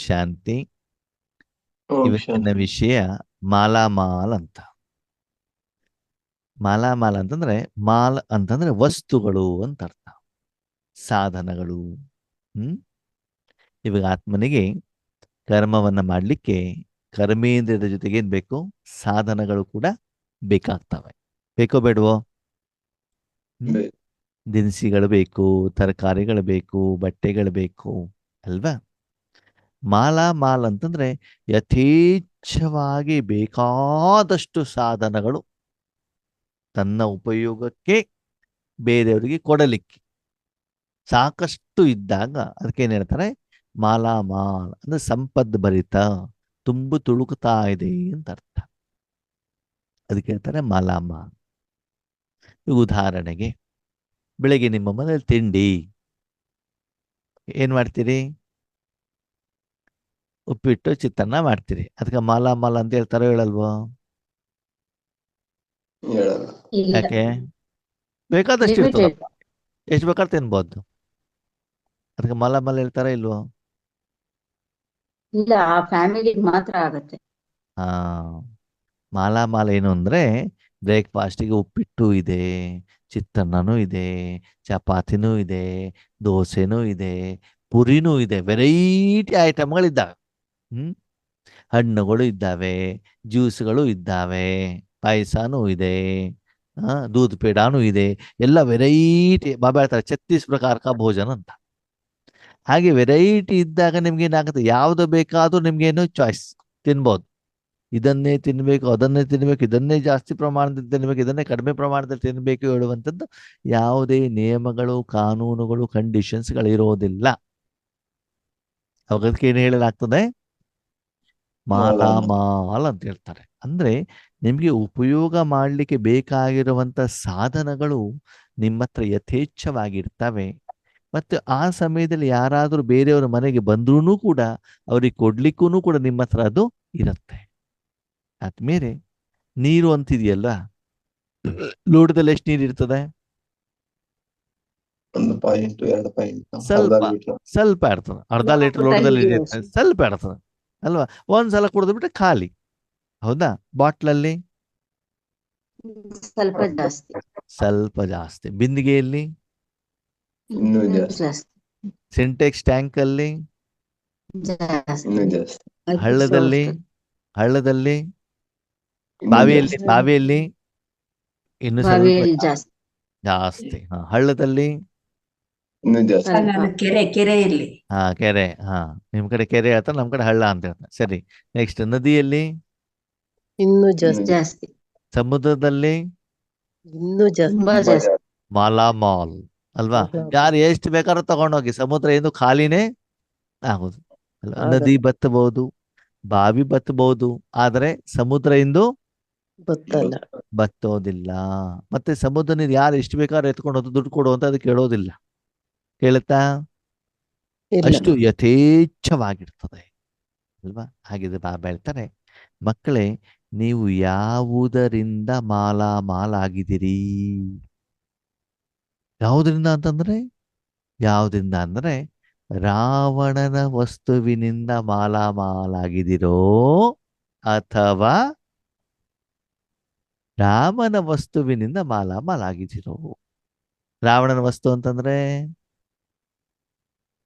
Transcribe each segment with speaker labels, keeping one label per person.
Speaker 1: ಶಾಂತಿ.
Speaker 2: ಓಂ
Speaker 1: ಇವತ್ತಿನ
Speaker 2: ಶಾಂತಿ.
Speaker 1: ವಿಷಯ ಮಾಲಾಮಾಲ್ ಅಂತ. ಮಾಲಾಮಾಲ್ ಅಂತಂದ್ರೆ ಮಾಲ್ ಅಂತಂದ್ರೆ ವಸ್ತುಗಳು ಅಂತ ಅರ್ಥ, ಸಾಧನಗಳು. ಇವಾಗ ಆತ್ಮನಿಗೆ ಕರ್ಮವನ್ನ ಮಾಡಲಿಕ್ಕೆ ಕರ್ಮೇಂದ್ರಿಯದ ಜೊತೆಗೆ ಏನ್ ಬೇಕು? ಸಾಧನಗಳು ಕೂಡ ಬೇಕಾಗ್ತವೆ. ಬೇಕೋ ಬೇಡವೋ? ದಿನಸಿಗಳು ಬೇಕು, ತರಕಾರಿಗಳು ಬೇಕು, ಬಟ್ಟೆಗಳು ಬೇಕು ಅಲ್ವಾ? ಮಾಲ್ ಅಂತಂದ್ರೆ ಯಥೇಚ್ಛವಾಗಿ ಬೇಕಾದಷ್ಟು ಸಾಧನಗಳು ತನ್ನ ಉಪಯೋಗಕ್ಕೆ ಬೇರೆಯವರಿಗೆ ಕೊಡಲಿಕ್ಕೆ ಸಾಕಷ್ಟು ಇದ್ದಾಗ ಅದಕ್ಕೇನು ಹೇಳ್ತಾರೆ? ಮಾಲ್ ಅಂದ್ರೆ ಸಂಪದ್ ಭರಿತ, ತುಂಬು ತುಳುಕ್ತಾ ಇದೆ ಅಂತ ಅರ್ಥ. ಅದಕ್ಕೆ ಹೇಳ್ತಾರೆ ಮಾಲ್. ಉದಾಹರಣೆಗೆ, ಬೆಳಗ್ಗೆ ನಿಮ್ಮ ಮನೇಲಿ ತಿಂಡಿ ಏನ್ ಮಾಡ್ತೀರಿ? ಉಪ್ಪಿಟ್ಟು ಚಿತ್ರಾನ್ನ ಮಾಡ್ತೀರಿ. ಅದಕ್ಕೆ ಮಾಲ್ ಅಂತ ಹೇಳ್ತಾರೋ ಹೇಳಲ್ವೋ? ಯಾಕೆ? ಬೇಕಾದಷ್ಟು ಇರ್ತದಪ್ಪ, ಎಷ್ಟು ಬೇಕಾದ್ರೆ ತಿನ್ಬೋದು. ಅದಕ್ಕೆ ಮಾಲ್ ಹೇಳ್ತಾರ ಇಲ್ವೋ?
Speaker 3: ಇಲ್ಲ, ಆ ಫ್ಯಾಮಿಲಿಗೆ ಮಾತ್ರ ಆಗತ್ತೆ.
Speaker 1: ಹಾ, ಮಾಲ್ ಏನು ಅಂದ್ರೆ ಬ್ರೇಕ್ಫಾಸ್ಟಿಗೆ ಉಪ್ಪಿಟ್ಟು ಇದೆ, ಚಿತ್ರಾನ್ನನೂ ಇದೆ, ಚಪಾತಿನೂ ಇದೆ, ದೋಸೆನೂ ಇದೆ, ಪುರಿನೂ ಇದೆ, ವೆರೈಟಿ ಐಟಮ್ಗಳಿದ್ದಾವೆ. ಹಣ್ಣುಗಳು ಇದ್ದಾವೆ, ಜ್ಯೂಸ್ಗಳು ಇದ್ದಾವೆ, ಪಾಯಸನೂ ಇದೆ, ದೂದ್ ಪೇಡಾನು ಇದೆ, ಎಲ್ಲ ವೆರೈಟಿ. ಬಾಬಾ ಹೇಳ್ತಾರೆ 36 ಪ್ರಕಾರ ಕಾ ಭೋಜನ ಅಂತ. ಹಾಗೆ ವೆರೈಟಿ ಇದ್ದಾಗ ನಿಮ್ಗೆ ಏನಾಗುತ್ತೆ? ಯಾವ್ದು ಬೇಕಾದ್ರೂ ನಿಮ್ಗೇನು ಚಾಯ್ಸ್, ತಿನ್ಬೋದು. ಇದನ್ನೇ ತಿನ್ಬೇಕು, ಅದನ್ನೇ ತಿನ್ಬೇಕು, ಇದನ್ನೇ ಜಾಸ್ತಿ ಪ್ರಮಾಣದಲ್ಲಿ ತಿನ್ಬೇಕು, ಇದನ್ನೇ ಕಡಿಮೆ ಪ್ರಮಾಣದಲ್ಲಿ ತಿನ್ಬೇಕು ಹೇಳುವಂಥದ್ದು ಯಾವುದೇ ನಿಯಮಗಳು, ಕಾನೂನುಗಳು, ಕಂಡೀಷನ್ಸ್ಗಳಿರೋದಿಲ್ಲ. ಅವಾಗದಕ್ಕೆ ಏನು ಹೇಳಲಾಗ್ತದೆ? ಮಾಲ್ ಅಂತ ಹೇಳ್ತಾರೆ. ಅಂದ್ರೆ ನಿಮ್ಗೆ ಉಪಯೋಗ ಮಾಡಲಿಕ್ಕೆ ಬೇಕಾಗಿರುವಂತ ಸಾಧನಗಳು ನಿಮ್ಮ ಹತ್ರ ಯಥೇಚ್ಛವಾಗಿರ್ತವೆ. ಮತ್ತು ಆ ಸಮಯದಲ್ಲಿ ಯಾರಾದರೂ ಬೇರೆಯವರ ಮನೆಗೆ ಬಂದ್ರೂ ಕೂಡ ಅವ್ರಿಗೆ ಕೊಡ್ಲಿಕ್ಕೂ ಕೂಡ ನಿಮ್ಮ ಹತ್ರ ಅದು ಇರುತ್ತೆ. ಆದ್ಮೇಲೆ ನೀರು ಅಂತಿದೆಯಲ್ಲ, ಲೋಟದಲ್ಲಿ ಎಷ್ಟು ನೀರು ಇರ್ತದೆ?
Speaker 2: 1 ಪಾಯಿಂಟ್ 2 ಪಾಯಿಂಟ್
Speaker 1: ಸ್ವಲ್ಪ ಇರ್ತದೆ. ಅರ್ಧ ಲೀಟರ್ ಲೋಟದಲ್ಲಿ ಸ್ವಲ್ಪ ಇರ್ತದೆ ಅಲ್ವಾ? ಒಂದ್ಸಲ ಕುಡಿದು ಬಿಟ್ರೆ ಖಾಲಿ. ಹೌದಾ? ಬಾಟ್ಲಲ್ಲಿ ಸ್ವಲ್ಪ ಜಾಸ್ತಿ. ಬಿಂದಿಗೆಯಲ್ಲಿ, ಸಿಂಟೆಕ್ಸ್ ಟ್ಯಾಂಕ್ ಅಲ್ಲಿ, ಹಳ್ಳದಲ್ಲಿ, ಬಾವಿಯಲ್ಲಿ ಇನ್ನು ಸ್ವಲ್ಪ ಜಾಸ್ತಿ. ಹಳ್ಳದಲ್ಲಿ,
Speaker 3: ಕೆರೆಯಲ್ಲಿ.
Speaker 1: ಕೆರೆ. ನಿಮ್ ಕಡೆ ಕೆರೆ ಹೇಳ್ತಾರೆ, ನಮ್ ಕಡೆ ಹಳ್ಳ ಅಂತ ಹೇಳ್ತಾರೆ. ಸರಿ. ನೆಕ್ಸ್ಟ್ ನದಿಯಲ್ಲಿ
Speaker 4: ಇನ್ನೂ ಜಾಸ್ತಿ.
Speaker 1: ಸಮುದ್ರದಲ್ಲಿ
Speaker 4: ಇನ್ನೂ ಜಾಸ್ತಿ.
Speaker 1: ಮಾಲ್ ಅಲ್ವಾ? ಯಾರು ಎಷ್ಟು ಬೇಕಾದ್ರೂ ತಗೊಂಡೋಗಿ, ಸಮುದ್ರ ಏನು ಖಾಲಿನೇ ಆಗುದು. ನದಿ ಬತ್ತಬಹುದು, ಬಾವಿ ಬತ್ತಬಹುದು, ಆದ್ರೆ ಸಮುದ್ರ ಇಂದು ಬತ್ತೋದಿಲ್ಲ. ಮತ್ತೆ ಸಮುದ್ರ ನೀರು ಯಾರು ಎಷ್ಟು ಬೇಕಾದ್ರೂ ಎತ್ಕೊಂಡು ಹೋದ್ರು ದುಡ್ಡು ಕೊಡು ಅಂತ ಅದಕ್ಕೆ ಕೇಳೋದಿಲ್ಲ. ಕೇಳುತ್ತಾ? ಅಷ್ಟು ಯಥೇಚ್ಛವಾಗಿರ್ತದೆ ಅಲ್ವಾ? ಹಾಗಿದ್ರೆ ಬಾಬಾ ಹೇಳ್ತಾರೆ, ಮಕ್ಕಳೇ, ನೀವು ಯಾವುದರಿಂದ ಮಾಲ್ ಆಗಿದ್ದೀರಿ? ಯಾವುದರಿಂದ ಅಂದ್ರೆ ರಾವಣನ ವಸ್ತುವಿನಿಂದ ಮಾಲ್ ಆಗಿದ್ದೀರೋ ಅಥವಾ ರಾಮನ ವಸ್ತುವಿನಿಂದ ಮಾಲ್ ಆಗಿದ್ದೀರೋ? ರಾವಣನ ವಸ್ತು ಅಂತಂದ್ರೆ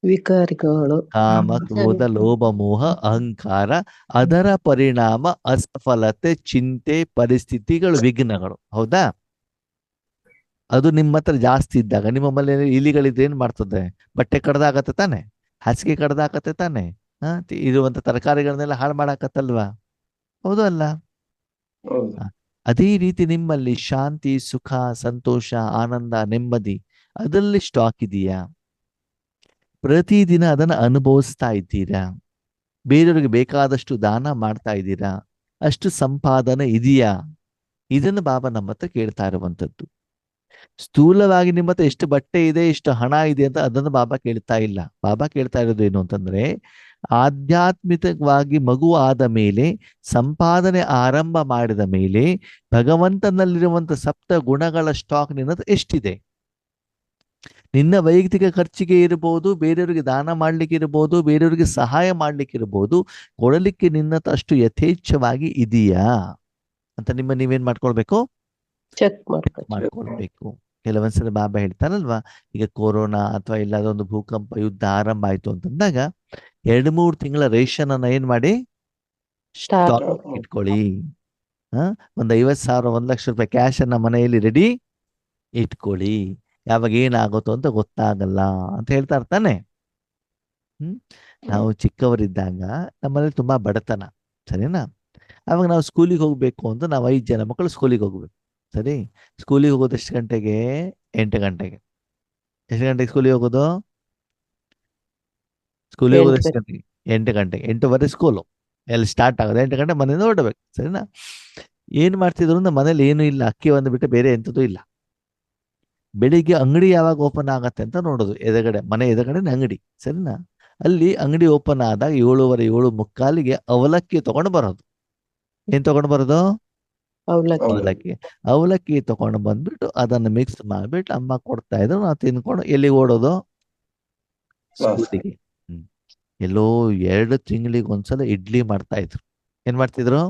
Speaker 4: ವಿಕಾರಿಗಳು,
Speaker 1: ಕಾಮ, ಕ್ರೋಧ, ಲೋಭ, ಮೋಹ, ಅಹಂಕಾರ, ಅದರ ಪರಿಣಾಮ ಅಸಫಲತೆ, ಚಿಂತೆ, ಪರಿಸ್ಥಿತಿಗಳು, ವಿಘ್ನಗಳು. ಹೌದಾ? ಅದು ನಿಮ್ಮ ಹತ್ರ ಜಾಸ್ತಿ ಇದ್ದಾಗ, ನಿಮ್ಮ ಮನೆಯಲ್ಲಿ ಇಲಿಗಳಿದ್ರೆ ಏನ್ ಮಾಡ್ತದೆ? ಬಟ್ಟೆ ಕಡ್ದಾಕತ್ತೆ ತಾನೆ, ಹಾಸಿಗೆ ಕಡ್ದಾಕತ್ತೆ ತಾನೆ, ಇರುವಂತ ತರಕಾರಿಗಳನ್ನೆಲ್ಲ ಹಾಳು ಮಾಡಾಕತ್ತಲ್ವಾ? ಹೌದು ಅಲ್ಲ? ಅದೇ ರೀತಿ ನಿಮ್ಮಲ್ಲಿ ಶಾಂತಿ, ಸುಖ, ಸಂತೋಷ, ಆನಂದ, ನೆಮ್ಮದಿ ಅದರಲ್ಲಿ ಸ್ಟಾಕ್ ಇದೆಯಾ? ಪ್ರತಿದಿನ ಅದನ್ನು ಅನುಭವಿಸ್ತಾ ಇದ್ದೀರಾ? ಬೇರೆಯವರಿಗೆ ಬೇಕಾದಷ್ಟು ದಾನ ಮಾಡ್ತಾ ಇದ್ದೀರಾ? ಅಷ್ಟು ಸಂಪಾದನೆ ಇದೆಯಾ? ಇದನ್ನು ಬಾಬಾ ನಮ್ಮ ಹತ್ರ ಕೇಳ್ತಾ ಇರುವಂಥದ್ದು. ಸ್ಥೂಲವಾಗಿ ನಿಮ್ಮ ಹತ್ರ ಎಷ್ಟು ಬಟ್ಟೆ ಇದೆ, ಎಷ್ಟು ಹಣ ಇದೆ ಅಂತ ಅದನ್ನು ಬಾಬಾ ಕೇಳ್ತಾ ಇಲ್ಲ. ಬಾಬಾ ಕೇಳ್ತಾ ಇರೋದು ಏನು ಅಂತಂದ್ರೆ, ಆಧ್ಯಾತ್ಮಿಕವಾಗಿ ಮಗು ಆದ ಮೇಲೆ, ಸಂಪಾದನೆ ಆರಂಭ ಮಾಡಿದ ಮೇಲೆ ಭಗವಂತನಲ್ಲಿರುವಂತ 7 ಗುಣಗಳ ಸ್ಟಾಕ್ ನಿನ್ನ ಎಷ್ಟಿದೆ? ನಿನ್ನ ವೈಯಕ್ತಿಕ ಖರ್ಚಿಗೆ ಇರಬಹುದು, ಬೇರೆಯವರಿಗೆ ದಾನ ಮಾಡ್ಲಿಕ್ಕೆ ಇರಬಹುದು, ಬೇರೆಯವರಿಗೆ ಸಹಾಯ ಮಾಡ್ಲಿಕ್ಕೆ ಇರಬಹುದು. ಕೊಡಲಿಕ್ಕೆ ನಿನ್ನ ಅಷ್ಟು ಯಥೇಚ್ಛವಾಗಿ ಇದೆಯಾ ಅಂತ ನೀವೇನ್ ಮಾಡ್ಕೊಳ್ಬೇಕು,
Speaker 4: ಚೆಕ್ ಮಾಡ್ಕೊಳ್ಳಿ.
Speaker 1: ಮಾಡ್ಕೊಳ್ಬೇಕು. ಕೆಲವೊಂದ್ಸಲ ಬಾಬಾ ಹೇಳ್ತಾರಲ್ವಾ, ಈಗ ಕೊರೋನಾ ಅಥವಾ ಇಲ್ಲಾದ ಒಂದು ಭೂಕಂಪ, ಯುದ್ಧ ಆರಂಭ ಆಯ್ತು ಅಂತಂದಾಗ 2-3 ತಿಂಗಳ ರೇಷನ್ ಅನ್ನ ಏನ್ ಮಾಡಿ ಸ್ಟಾಕ್ ಇಟ್ಕೊಳ್ಳಿ. ಒಂದ್ 50,000 1,00,000 ಕ್ಯಾಶ್ ಅನ್ನ ಮನೆಯಲ್ಲಿ ರೆಡಿ ಇಟ್ಕೊಳ್ಳಿ. ಯಾವಾಗ ಏನಾಗುತ್ತೋ ಅಂತ ಗೊತ್ತಾಗಲ್ಲ ಅಂತ ಹೇಳ್ತಾ ಇರ್ತಾನೆ. ನಾವು ಚಿಕ್ಕವರಿದ್ದಾಗ ನಮ್ಮಲ್ಲಿ ತುಂಬಾ ಬಡತನ, ಸರಿನಾ? ಅವಾಗ ನಾವು ಸ್ಕೂಲಿಗೆ ಹೋಗ್ಬೇಕು ಅಂತ ನಾವು 5 ಜನ ಮಕ್ಕಳು ಸ್ಕೂಲಿಗೆ ಹೋಗ್ಬೇಕು. ಸರಿ, ಸ್ಕೂಲಿಗೆ ಹೋಗೋದು ಎಷ್ಟು ಗಂಟೆಗೆ? 8 ಗಂಟೆಗೆ. ಎಷ್ಟು ಗಂಟೆಗೆ ಸ್ಕೂಲಿಗೆ ಹೋಗೋದು? ಸ್ಕೂಲಿಗೆ ಹೋಗೋದು ಎಷ್ಟು ಗಂಟೆಗೆ? 8 ಗಂಟೆಗೆ. 8:15 ಸ್ಕೂಲು ಎಲ್ಲಿ ಸ್ಟಾರ್ಟ್ ಆಗೋದು, 8 ಗಂಟೆ ಮನೆಯಿಂದ ಹೊರಡ್ಬೇಕು. ಸರಿನಾ? ಏನ್ ಮಾಡ್ತಿದ್ರು ಅಂದ್ರೆ ಮನೇಲಿ ಏನು ಇಲ್ಲ, ಅಕ್ಕಿ ಒಂದು ಬಿಟ್ಟು ಬೇರೆ ಎಂಥದ್ದು ಇಲ್ಲ. ಬೆಳಿಗ್ಗೆ ಅಂಗಡಿ ಯಾವಾಗ ಓಪನ್ ಆಗತ್ತೆ ಅಂತ ನೋಡೋದು, ಮನೆ ಎದುರುಗಡೆ ಅಂಗಡಿ, ಸರಿನಾ? ಅಲ್ಲಿ ಅಂಗಡಿ ಓಪನ್ ಆದಾಗ 7:15 7:45 ಅವಲಕ್ಕಿ ತಗೊಂಡು ಬರೋದು. ಏನ್ ತಗೊಂಡು ಬರೋದು? ಅವಲಕ್ಕಿ ತಗೊಂಡು ಬಂದ್ಬಿಟ್ಟು ಅದನ್ನು ಮಿಕ್ಸ್ ಮಾಡ್ಬಿಟ್ಟು ಅಮ್ಮ ಕೊಡ್ತಾ ಇದ್ರು, ನಾವು ತಿನ್ಕೊಂಡು ಎಲ್ಲಿಗೆ ಓಡೋದು? ಸ್ಕೂಲಿಗೆ. ಎಲ್ಲೋ 2 ತಿಂಗಳಿಗೆ ಒಂದ್ಸಲ ಇಡ್ಲಿ ಮಾಡ್ತಾ ಇದ್ರು. ಏನ್ ಮಾಡ್ತಿದ್ರು?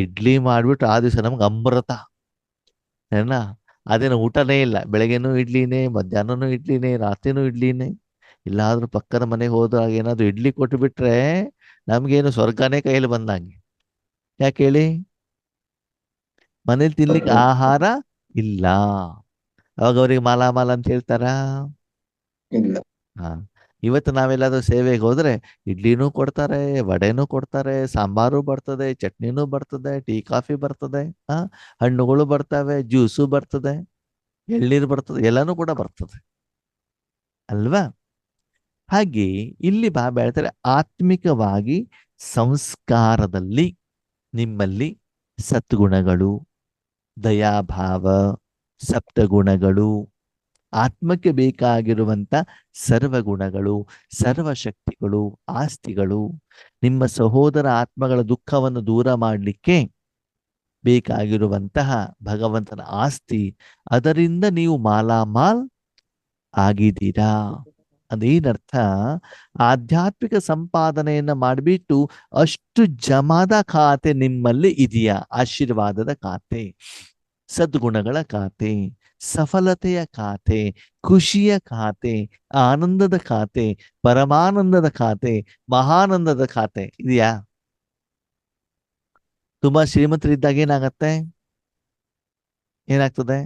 Speaker 1: ಇಡ್ಲಿ ಮಾಡ್ಬಿಟ್ಟು ಆ ದಿವಸ ನಮ್ಗೆ ಅಮೃತ. ಏನಾ? ಅದೇನು ಊಟನೇ ಇಲ್ಲ, ಬೆಳಗ್ಗೆನೂ ಇಡ್ಲಿನೇ, ಮಧ್ಯಾಹ್ನನೂ ಇಡ್ಲಿನೇ, ರಾತ್ರಿನೂ ಇಡ್ಲಿನೇ. ಇಲ್ಲಾದ್ರೂ ಪಕ್ಕದ ಮನೆಗೆ ಹೋದಾಗ ಏನಾದ್ರು ಇಡ್ಲಿ ಕೊಟ್ಟು ಬಿಟ್ರೆ ನಮ್ಗೇನು ಸ್ವರ್ಗನೇ ಕೈಯಲ್ಲಿ ಬಂದಂಗೆ. ಯಾಕೆ ಹೇಳಿ? ಮನೇಲಿ ತಿನ್ಲಿಕ್ಕೆ ಆಹಾರ ಇಲ್ಲ. ಅವಾಗ ಅವ್ರಿಗೆ ಮಾಲಾಮಾಲ ಅಂತ ಹೇಳ್ತಾರ? ಹಾ. ಇವತ್ತು ನಾವೆಲ್ಲಾದ್ರೂ ಸೇವೆಗೆ ಹೋದ್ರೆ ಇಡ್ಲಿನೂ ಕೊಡ್ತಾರೆ, ವಡೆನೂ ಕೊಡ್ತಾರೆ, ಸಾಂಬಾರು ಬರ್ತದೆ, ಚಟ್ನಿನೂ ಬರ್ತದೆ, ಟೀ ಕಾಫಿ ಬರ್ತದೆ, ಹಣ್ಣುಗಳು ಬರ್ತವೆ, ಜ್ಯೂಸು ಬರ್ತದೆ, ಎಳ್ನೀರು ಬರ್ತದೆ, ಎಲ್ಲಾನು ಕೂಡ ಬರ್ತದೆ ಅಲ್ವಾ? ಹಾಗೆ ಇಲ್ಲಿ ಬಾಬಾ ಹೇಳ್ತಾರೆ, ಆತ್ಮಿಕವಾಗಿ ಸಂಸ್ಕಾರದಲ್ಲಿ ನಿಮ್ಮಲ್ಲಿ ಸದ್ಗುಣಗಳು, ದಯಾಭಾವ, ಸಪ್ತಗುಣಗಳು, ಆತ್ಮಕ್ಕೆ ಬೇಕಾಗಿರುವಂತ ಸರ್ವಗುಣಗಳು, ಸರ್ವಶಕ್ತಿಗಳು, ಆಸ್ತಿಗಳು, ನಿಮ್ಮ ಸಹೋದರ ಆತ್ಮಗಳ ದುಃಖವನ್ನು ದೂರ ಮಾಡಲಿಕ್ಕೆ ಬೇಕಾಗಿರುವಂತಹ ಭಗವಂತನ ಆಸ್ತಿ, ಅದರಿಂದ ನೀವು ಮಾಲಾಮಾಲ್ ಆಗಿದ್ದೀರಾ. ಅದೇನರ್ಥ? ಆಧ್ಯಾತ್ಮಿಕ ಸಂಪಾದನೆಯನ್ನ ಮಾಡಿಬಿಟ್ಟು ಅಷ್ಟು ಜಮಾದ ಖಾತೆ ನಿಮ್ಮಲ್ಲಿ ಇದೆಯಾ? ಆಶೀರ್ವಾದದ ಖಾತೆ, ಸದ್ಗುಣಗಳ ಖಾತೆ, ಸಫಲತೆಯ ಖಾತೆ, ಖುಷಿಯ ಖಾತೆ, ಆನಂದದ ಖಾತೆ, ಪರಮಾನಂದದ ಖಾತೆ, ಮಹಾನಂದದ ಖಾತೆ ಇದೆಯಾ? ತುಂಬಾ ಶ್ರೀಮಂತರಿದ್ದಾಗ ಏನಾಗತ್ತೆ? ಏನಾಗ್ತದೆ?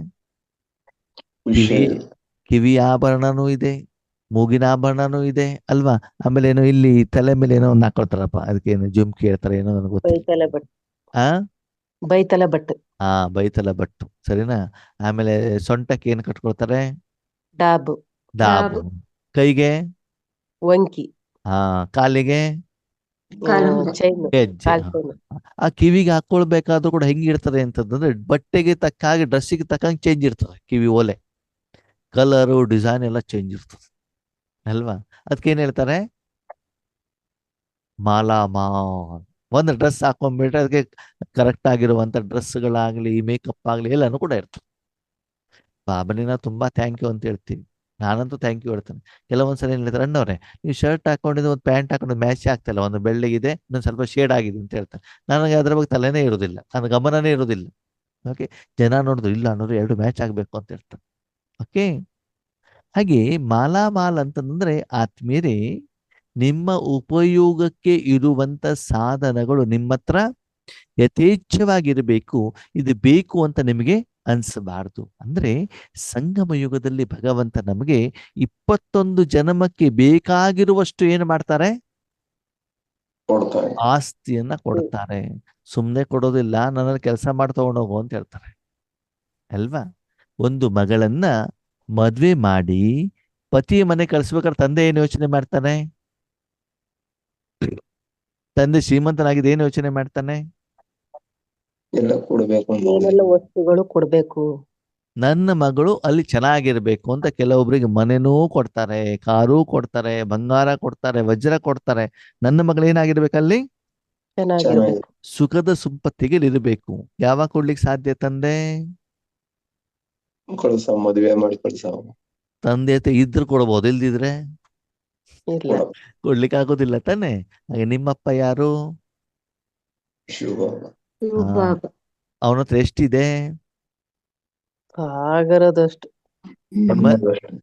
Speaker 1: ಕಿವಿ ಆಭರಣನೂ ಇದೆ, ಮೂಗಿನ ಆಭರಣನೂ ಇದೆ ಅಲ್ವಾ? ಆಮೇಲೆ ಏನೋ ಇಲ್ಲಿ ತಲೆ ಮೇಲೆ ಏನೋ ಒಂದು ಹಾಕೊಳ್ತಾರಪ್ಪ, ಅದಕ್ಕೇನು ಜುಮ್ಕಿ ಹೇಳ್ತಾರೆ ಏನೋ ನನಗೆ ಗೊತ್ತಿಲ್ಲ.
Speaker 4: ಬೈತಲ ಬಟ್ಟು.
Speaker 1: ಬೈತಲ ಬಟ್ಟು, ಸರಿನಾ? ಆಮೇಲೆ ಸೊಂಟಕ್ಕೆ ಏನು ಕಟ್ಕೊಳ್ತಾರೆ?
Speaker 4: ಡಾಬು.
Speaker 1: ಕೈಗೆ
Speaker 4: ವಂಕಿ.
Speaker 1: ಕಾಲಿಗೆ ಗೆಜ್ಜೆ. ಆ ಕಿವಿಗೆ ಹಾಕೊಳ್ಬೇಕಾದ್ರೂ ಕೂಡ ಹೆಂಗಿರ್ತದೆ ಅಂತಂದ್ರೆ ಬಟ್ಟೆಗೆ ತಕ್ಕ ಹಾಗೆ, ಡ್ರೆಸ್ಸಿಗೆ ತಕ್ಕಂಗೆ ಚೇಂಜ್ ಇರ್ತದೆ. ಕಿವಿ ಓಲೆ ಕಲರು, ಡಿಸೈನ್ ಎಲ್ಲ ಚೇಂಜ್ ಇರ್ತದೆ ಅಲ್ವಾ? ಅದಕ್ಕೇನ್ ಹೇಳ್ತಾರೆ? ಮಾಲಾಮಾಲ್. ಒಂದು ಡ್ರೆಸ್ ಹಾಕೊಂಡ್ಬಿಟ್ರೆ ಅದಕ್ಕೆ ಕರೆಕ್ಟ್ ಆಗಿರುವಂತ ಡ್ರೆಸ್ಗಳಾಗ್ಲಿ, ಮೇಕಪ್ ಆಗ್ಲಿ ಎಲ್ಲಾನು ಕೂಡ ಇರ್ತದೆ. ಬಾಬನಿಗೆ ನಾವು ತುಂಬಾ ಥ್ಯಾಂಕ್ ಯು ಅಂತ ಹೇಳ್ತೀವಿ. ನಾನಂತೂ ಥ್ಯಾಂಕ್ ಯು ಹೇಳ್ತೇನೆ. ಕೆಲವೊಂದ್ಸಲ ಏನ್ ಹೇಳ್ತಾರೆ, ಅಣ್ಣವ್ರೆ ನೀವು ಶರ್ಟ್ ಹಾಕೊಂಡಿದ್ದು ಒಂದು ಪ್ಯಾಂಟ್ ಹಾಕೊಂಡು ಮ್ಯಾಚ್ ಆಗ್ತಿಲ್ಲ, ಒಂದು ಬೆಳ್ಳಗಿದೆ, ಇನ್ನೊಂದು ಸ್ವಲ್ಪ ಶೇಡ್ ಆಗಿದೆ ಅಂತ ಹೇಳ್ತಾರೆ. ನನಗೆ ಅದ್ರ ಬಗ್ಗೆ ತಲೆನೇ ಇರೋದಿಲ್ಲ, ನನ್ನ ಗಮನನೇ ಇರೋದಿಲ್ಲ. ಓಕೆ, ಜನ ನೋಡಿದ್ರು, ಇಲ್ಲ ಅನ್ನೋರು 2 ಮ್ಯಾಚ್ ಆಗ್ಬೇಕು ಅಂತ ಹೇಳ್ತಾರೆ. ಓಕೆ, ಹಾಗೆ ಮಾಲಾಮಾಲ್ ಅಂತಂದ್ರೆ ಆತ್ಮೀಯರೇ, ನಿಮ್ಮ ಉಪಯೋಗಕ್ಕೆ ಇರುವಂತ ಸಾಧನಗಳು ನಿಮ್ಮ ಹತ್ರ ಯಥೇಚ್ಛವಾಗಿರಬೇಕು. ಇದು ಬೇಕು ಅಂತ ನಿಮಗೆ ಅನ್ಸಬಾರ್ದು. ಅಂದ್ರೆ ಸಂಗಮ ಯುಗದಲ್ಲಿ ಭಗವಂತ ನಮಗೆ 21 ಜನ್ಮಕ್ಕೆ ಬೇಕಾಗಿರುವಷ್ಟು ಏನು ಮಾಡ್ತಾರೆ? ಆಸ್ತಿಯನ್ನ ಕೊಡ್ತಾರೆ. ಸುಮ್ಮನೆ ಕೊಡೋದಿಲ್ಲ, ನನ್ನಲ್ಲಿ ಕೆಲಸ ಮಾಡಿ ತಗೊಂಡೋಗು ಅಂತ ಹೇಳ್ತಾರೆ ಅಲ್ವಾ? ಒಂದು ಮಗಳನ್ನ ಮದ್ವೆ ಮಾಡಿ ಪತಿಯ ಮನೆ ಕಳಿಸ್ಬೇಕಾದ್ರೆ ತಂದೆ ಏನು ಯೋಚನೆ ಮಾಡ್ತಾನೆ? ತಂದೆ ಶ್ರೀಮಂತನಾಗಿದೆ ಏನು ಯೋಚನೆ ಮಾಡ್ತಾನೆ?
Speaker 4: ವಸ್ತುಗಳು ಕೊಡ್ಬೇಕು,
Speaker 1: ನನ್ನ ಮಗಳು ಅಲ್ಲಿ ಚೆನ್ನಾಗಿರ್ಬೇಕು ಅಂತ. ಕೆಲವೊಬ್ಬರಿಗೆ ಮನೆನೂ ಕೊಡ್ತಾರೆ, ಕಾರೂ ಕೊಡ್ತಾರೆ, ಬಂಗಾರ ಕೊಡ್ತಾರೆ, ವಜ್ರ ಕೊಡ್ತಾರೆ. ನನ್ನ ಮಗಳು ಏನಾಗಿರ್ಬೇಕಲ್ಲಿ?
Speaker 4: ಚೆನ್ನಾಗಿರ್ಬೇಕು,
Speaker 1: ಸುಖದ ಸಂಪತ್ತಿಗೆ ಇರಬೇಕು. ಯಾವಾಗ ಕೊಡ್ಲಿಕ್ಕೆ ಸಾಧ್ಯ ತಂದೆ?
Speaker 2: ಕಳ್ಸ, ಮದ್ವೆ ಮಾಡಿ ಕಳ್ಸ.
Speaker 1: ತಂದೆ ತಾಯಿ ಇದ್ರು ಕೊಡ್ಬೋದು, ಇಲ್ದಿದ್ರೆ
Speaker 4: ಇಲ್ಲ.
Speaker 2: ಕೊಡ.
Speaker 1: ಕೊಡ್ಲಿಕ್ಕೆ ಆಗೋದಿಲ್ಲ ತಾನೆ. ಹಾಗೆ ನಿಮ್ಮಪ್ಪ ಯಾರು?
Speaker 2: ಶಿವ.
Speaker 1: ಹಾ,
Speaker 3: ಬಾಬಾ.
Speaker 1: ಅವನ ಹತ್ರ ಎಷ್ಟಿದೆ?
Speaker 4: ಆಗಿರೋದಷ್ಟು.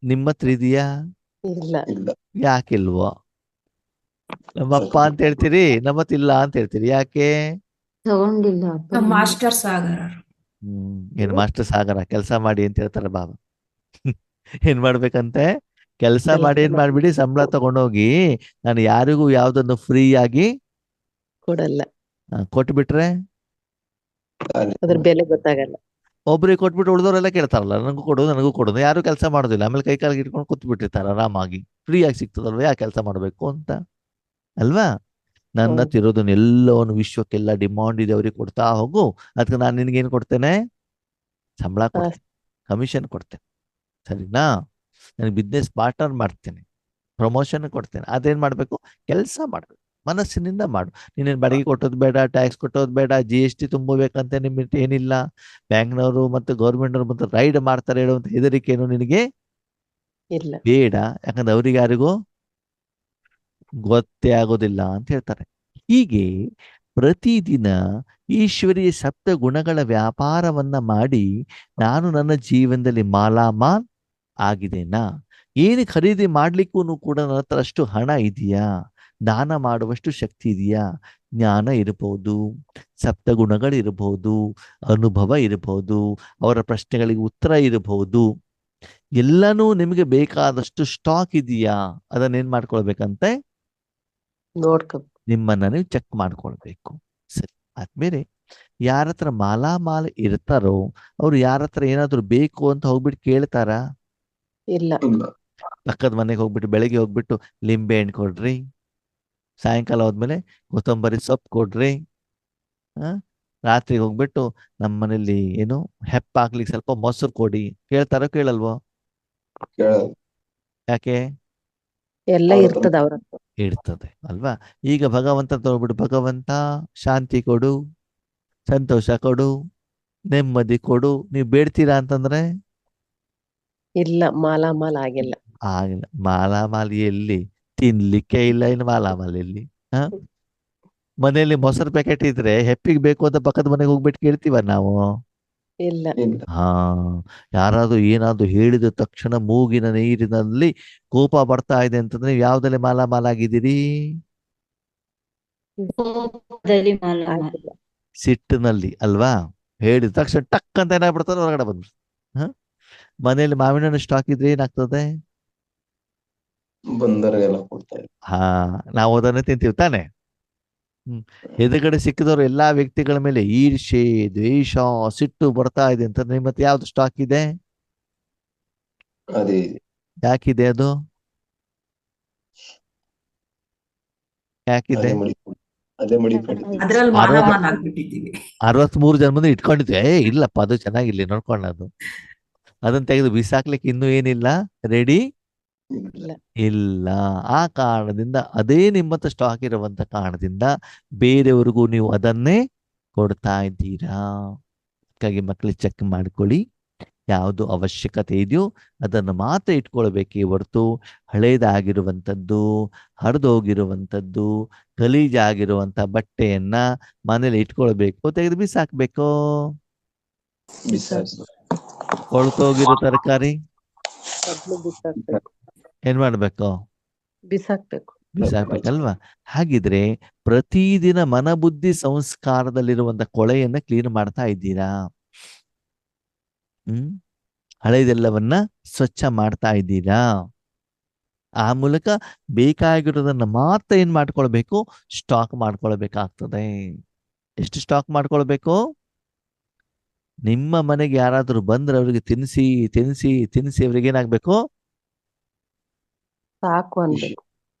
Speaker 1: ನಿಮ್ಮ ಹತ್ರ ಇದೆಯಾ?
Speaker 4: ಇಲ್ಲ.
Speaker 2: ಇಲ್ಲ.
Speaker 1: ಯಾಕಿಲ್ವೋ? ನಮ್ಮಪ್ಪ ಅಂತ ಹೇಳ್ತೀರಿ, ನಮ್ಮ ಹತ್ರ ಇಲ್ಲ ಅಂತ ಹೇಳ್ತೀರಿ, ಯಾಕೆ?
Speaker 3: ತಗೊಂಡಿಲ್ಲ ಅಪ್ಪ.
Speaker 5: ನಮ್ಮ ಮಾಸ್ಟರ್ ಸಾಗರ.
Speaker 1: ಏನ್ ಮಾಸ್ಟರ್ ಸಾಗರ ಕೆಲಸ ಮಾಡಿ ಅಂತ ಹೇಳ್ತಾರೆ ಬಾಬಾ. ಏನ್ ಮಾಡ್ಬೇಕಂತೆ? ಕೆಲಸ
Speaker 4: ಕೆಲ್ಸ
Speaker 1: ಮಾಡಿ ಏನ್ ಮಾಡ್ಬಿಡಿ, ಸಂಬಳ ತಗೊಂಡೋಗಿ ನಾನು ಯಾರಿಗೂ ಯಾವ್ದನ್ನು ಫ್ರೀ ಆಗಿ
Speaker 4: ಕೊಡಲ್ಲ.
Speaker 1: ಕೊಟ್ಬಿಟ್ರೆ
Speaker 4: ಅದ್ರ ಬೆಲೆ ಗೊತ್ತಾಗಲ್ಲ.
Speaker 1: ಒಬ್ರಿಗೆ ಕೊಟ್ಬಿಟ್ಟು ಉಳಿದವರೆಲ್ಲ ಕೇಳ್ತಾರಲ್ಲ, ನನಗೂ ಕೊಡು ನನಗೂ ಕೊಡೋದು, ಯಾರು ಕೆಲಸ ಮಾಡೋದಿಲ್ಲ. ಆಮೇಲೆ ಕೈ ಕಾಲಿಗೆ ಇಟ್ಕೊಂಡು ಕೂತ್ ಬಿಟ್ಟಿರ್ತಾರೆ ಆರಾಮಾಗಿ. ಫ್ರೀ ಆಗಿ ಸಿಗ್ತದಲ್ವ, ಯಾಕೆ ಕೆಲಸ ಮಾಡ್ಬೇಕು ಅಂತ ಅಲ್ವಾ? ನನ್ನ
Speaker 4: ಹೌದು.
Speaker 1: ಹತ್ರ ಇರೋದನ್ನ ಎಲ್ಲವನ್ನು ವಿಶ್ವಕ್ಕೆಲ್ಲ ಡಿಮಾಂಡ್ ಇದೆ, ಅವ್ರಿಗೆ ಕೊಡ್ತಾ ಹೋಗು. ಅದಕ್ಕೆ ನಾನು ನಿನ್ಗೇನು ಕೊಡ್ತೇನೆ? ಸಂಬಳ ಕೊಡ್ತೇನೆ, ಕಮಿಷನ್ ಕೊಡ್ತೇನೆ, ಸರಿನಾ? ನನಗೆ ಬಿಸ್ನೆಸ್ ಪಾರ್ಟ್ನರ್ ಮಾಡ್ತೇನೆ, ಪ್ರಮೋಷನ್ ಕೊಡ್ತೇನೆ. ಅದೇನ್ ಮಾಡ್ಬೇಕು? ಕೆಲಸ ಮಾಡ್ಬೇಕು, ಮನಸ್ಸಿನಿಂದ ಮಾಡು. ನೀನೇನು ಬಾಡಿಗೆ ಕೊಟ್ಟೋದು ಬೇಡ, ಟ್ಯಾಕ್ಸ್ ಕೊಟ್ಟೋದು ಬೇಡ, GST ತುಂಬಬೇಕಂತ ನಿಮ್ಗೆ ಏನಿಲ್ಲ. ಬ್ಯಾಂಕ್ನವರು ಮತ್ತು ಗೌರ್ಮೆಂಟ್ನವರು ಮತ್ತು ರೈಡ್ ಮಾಡ್ತಾರೆ ಹೇಳುವಂತ ಹೆದರಿಕೆ ಏನು ನಿನಗೆ
Speaker 4: ಇಲ್ಲ.
Speaker 1: ಬೇಡ. ಯಾಕಂದ್ರೆ ಅವ್ರಿಗೆ ಯಾರಿಗೂ ಗೊತ್ತೇ ಆಗೋದಿಲ್ಲ ಅಂತ ಹೇಳ್ತಾರೆ. ಹೀಗೆ ಪ್ರತಿದಿನ ಈಶ್ವರೀಯ ಸಪ್ತ ಗುಣಗಳ ವ್ಯಾಪಾರವನ್ನ ಮಾಡಿ ನಾನು ನನ್ನ ಜೀವನದಲ್ಲಿ ಮಾಲಾಮಾಲ್ ಆಗಿದೆನಾ? ಏನು ಖರೀದಿ ಮಾಡ್ಲಿಕ್ಕೂ ಕೂಡ ನನ್ನ ಹತ್ರ ಅಷ್ಟು ಹಣ ಇದೆಯಾ? ದಾನ ಮಾಡುವಷ್ಟು ಶಕ್ತಿ ಇದೆಯಾ? ಜ್ಞಾನ ಇರಬಹುದು, ಸಪ್ತಗುಣಗಳಿರಬಹುದು, ಅನುಭವ ಇರಬಹುದು, ಅವರ ಪ್ರಶ್ನೆಗಳಿಗೆ ಉತ್ತರ ಇರಬಹುದು. ಎಲ್ಲನೂ ನಿಮಗೆ ಬೇಕಾದಷ್ಟು ಸ್ಟಾಕ್ ಇದೆಯಾ? ಅದನ್ನೇನ್ ಮಾಡ್ಕೊಳ್ಬೇಕಂತೆ?
Speaker 4: ನೋಡ್ಕೊ.
Speaker 1: ನಿಮ್ಮನ್ನ ನೀವು ಚೆಕ್ ಮಾಡ್ಕೊಳ್ಬೇಕು. ಸರಿ, ಆದ್ಮೇಲೆ ಯಾರ ಹತ್ರ ಮಾಲಾಮಾಲ ಇರ್ತಾರೋ ಅವ್ರು ಯಾರ ಹತ್ರ ಏನಾದ್ರು ಬೇಕು ಅಂತ ಹೋಗ್ಬಿಟ್ಟು ಕೇಳ್ತಾರಾ?
Speaker 4: ಇಲ್ಲ.
Speaker 2: ಇಲ್ಲ.
Speaker 1: ಪಕ್ಕದ ಮನೆಗೆ ಹೋಗ್ಬಿಟ್ಟು ಬೆಳಗ್ಗೆ ಹೋಗ್ಬಿಟ್ಟು ಲಿಂಬೆ ಹಣ್ಣು ಕೊಡ್ರಿ, ಸಾಯಂಕಾಲ ಹೋದ್ಮೇಲೆ ಕೊತ್ತಂಬರಿ ಸೊಪ್ಪು ಕೊಡ್ರಿ, ರಾತ್ರಿಗೆ ಹೋಗ್ಬಿಟ್ಟು ನಮ್ಮ ಮನೇಲಿ ಏನು ಹೆಪ್ಪ ಹಾಕ್ಲಿಕ್ಕೆ ಸ್ವಲ್ಪ ಮೊಸರು ಕೊಡಿ, ಕೇಳ್ತಾರೋ ಕೇಳಲ್ವೋ?
Speaker 2: ಕೇಳಲ್ಲ.
Speaker 1: ಯಾಕೆ?
Speaker 4: ಎಲ್ಲ
Speaker 2: ಅವ್ರ
Speaker 4: ಇರ್ತದ ಅವ್ರ ಹತ್ರ.
Speaker 1: ಇರ್ತದೆ ಅಲ್ವಾ? ಈಗ ಭಗವಂತ ತಗೊಳ್ಬಿಟ್ಟು, ಭಗವಂತ ಶಾಂತಿ ಕೊಡು, ಸಂತೋಷ ಕೊಡು, ನೆಮ್ಮದಿ ಕೊಡು, ನೀವು ಬೇಡ್ತೀರಾ ಅಂತಂದ್ರೆ
Speaker 4: ಇಲ್ಲ, ಮಾಲಾಮಾಲ್ ಆಗಿಲ್ಲ.
Speaker 1: ಆಗಿಲ್ಲ. ಮಾಲಾಮಾಲಿ ಎಲ್ಲಿ? ತಿನ್ಲಿಕ್ಕೆ ಇಲ್ಲ, ಇನ್ನು ಮಾಲಾಮಾಲಿ ಎಲ್ಲಿ? ಹ ಮನೆಯಲ್ಲಿ ಮೊಸರು ಪ್ಯಾಕೆಟ್ ಇದ್ರೆ ಹೆಪ್ಪಿಗೆ ಬೇಕು ಅಂತ ಪಕ್ಕದ ಮನೆಗೆ ಹೋಗ್ಬಿಟ್ಟು ಕೇಳ್ತೀವ ನಾವು?
Speaker 4: ಇಲ್ಲ.
Speaker 2: ಇಲ್ಲ.
Speaker 1: ಹಾ, ಯಾರಾದ್ರೂ ಏನಾದ್ರು ಹೇಳಿದ ತಕ್ಷಣ ಮೂಗಿನ ನೀರಿನಲ್ಲಿ ಕೋಪ ಬರ್ತಾ ಇದೆ ಅಂತಂದ್ರೆ ನೀವು ಯಾವ್ದಲ್ಲಿ ಮಾಲಾಮಾಲಾಗಿದ್ದೀರಿ?
Speaker 3: ಕೋಪದಲ್ಲಿ ಮಾಲಾಮಾಲ.
Speaker 4: ಆಗಿಲ್ಲ.
Speaker 1: ಸಿಟ್ಟಿನಲ್ಲಿ ಅಲ್ವಾ? ಹೇಳಿದ ತಕ್ಷಣ ಟಕ್ ಅಂತ ಏನಾಗ್ಬಿಡ್ತಾರೆ, ಹೊರಗಡೆ ಬಂದ್ಬಿಡ್ತಾರೆ. ಹ ಮನೆಯಲ್ಲಿ ಮಾವಿನ ಹಣ್ಣು ಸ್ಟಾಕ್ ಇದ್ರೆ ಏನಾಗ್ತದೆ?
Speaker 2: ಬಂದವರಿಗೆಲ್ಲ ಕೊಡ್ತಾ ಇಲ್ಲ.
Speaker 1: ಹಾ, ನಾವು ಅದನ್ನೇ ತಿಂತೀವಿ ತಾನೆ. ಎದುರುಗಡೆ ಸಿಕ್ಕಿದವರು ಎಲ್ಲಾ ವ್ಯಕ್ತಿಗಳ ಮೇಲೆ ಈರ್ಷೆ, ದ್ವೇಷ, ಸಿಟ್ಟು ಬರ್ತಾ ಇದೆ ಅಂತಂದ್ರೆ ನಿಮ್ಮ ಮತ್ತೆ ಯಾವ್ದು ಸ್ಟಾಕ್ ಇದೆ?
Speaker 2: ಅದೇ
Speaker 1: ಯಾಕಿದೆ ಅದು? ಯಾಕಿದೆ?
Speaker 2: ಅದೇ ಮಡಿಕೊಂಡಿದ್ದೀವಿ.
Speaker 5: ಅದ್ರಲ್ಲಿ
Speaker 1: ಅರವತ್ತು-
Speaker 5: ಮಾಲಾಮಾಲ್ ಆಗ್ಬಿಟ್ಟಿದ್ದೀವಿ.
Speaker 1: 63 ಜನ್ಮದ ಇಟ್ಕೊಂಡಿದ್ವಿ. ಇಲ್ಲಪ್ಪ, ಅದು ಚೆನ್ನಾಗಿರ್ಲಿ ನೋಡ್ಕೊಳ್ಳೋದು. ಅದನ್ನ ತೆಗೆದು ಬಿಸಾಕ್ಲಿಕ್ಕೆ ಇನ್ನೂ ಏನಿಲ್ಲ, ರೆಡಿ
Speaker 4: ಇಲ್ಲ.
Speaker 1: ಇಲ್ಲ. ಆ ಕಾರಣದಿಂದ ಅದೇ ನಿಮ್ಮತ್ತ ಸ್ಟಾಕ್ ಇರುವಂತ ಕಾರಣದಿಂದ ಬೇರೆಯವ್ರಿಗೂ ನೀವು ಅದನ್ನೇ ಕೊಡ್ತಾ ಇದ್ದೀರಾ. ಹಾಗಾಗಿ ಮಕ್ಕಳಿಗೆ ಚೆಕ್ ಮಾಡ್ಕೊಳ್ಳಿ, ಯಾವುದು ಅವಶ್ಯಕತೆ ಇದೆಯೋ ಅದನ್ನು ಮಾತ್ರ ಇಟ್ಕೊಳ್ಬೇಕೇ ಹೊರತು ಹಳೇದಾಗಿರುವಂಥದ್ದು, ಹರಿದೋಗಿರುವಂಥದ್ದು, ಗಲೀಜಾಗಿರುವಂಥ ಬಟ್ಟೆಯನ್ನ ಮನೇಲಿ ಇಟ್ಕೊಳ್ಬೇಕು, ತೆಗೆದು ಬಿಸಾಕ್ಬೇಕು.
Speaker 2: ಬಿಸಾಕಿ.
Speaker 1: ಕೊಳ್ತೋಗಿರೋ ತರಕಾರಿ
Speaker 4: ಅದ್ನು ಬಿಸಾಕ್ಬೇಕು.
Speaker 1: ಏನ್ ಮಾಡ್ಬೇಕು?
Speaker 4: ಬಿಸಾಕ್ಬೇಕು.
Speaker 1: ಬಿಸಾಕ್ಬೇಕಲ್ವಾ? ಹಾಗಿದ್ರೆ ಪ್ರತಿದಿನ ಮನಬುದ್ಧಿ ಸಂಸ್ಕಾರದಲ್ಲಿರುವಂತ ಕೊಳೆಯನ್ನ ಕ್ಲೀನ್ ಮಾಡ್ತಾ ಇದ್ದೀರಾ? ಹಳೆದೆಲ್ಲವನ್ನ ಸ್ವಚ್ಛ ಮಾಡ್ತಾ ಇದ್ದೀರಾ? ಆ ಮೂಲಕ ಬೇಕಾಗಿರೋದನ್ನ ಮಾತ್ರ ಏನ್ ಮಾಡ್ಕೊಳ್ಬೇಕು? ಸ್ಟಾಕ್ ಮಾಡ್ಕೊಳ್ಬೇಕಾಗ್ತದೆ. ಎಷ್ಟು ಸ್ಟಾಕ್ ಮಾಡ್ಕೊಳ್ಬೇಕು? ನಿಮ್ಮ ಮನೆಗೆ ಯಾರಾದ್ರೂ ಬಂದ್ರೆ ಅವರಿಗೆ ತಿನ್ನಿಸಿ ತಿನ್ನಿಸಿ ತಿನ್ನಿಸಿ ಅವ್ರಿಗೆ ಏನಾಗ್ಬೇಕು?
Speaker 4: ಸಾಕು ಅನ್ಬೇಕು.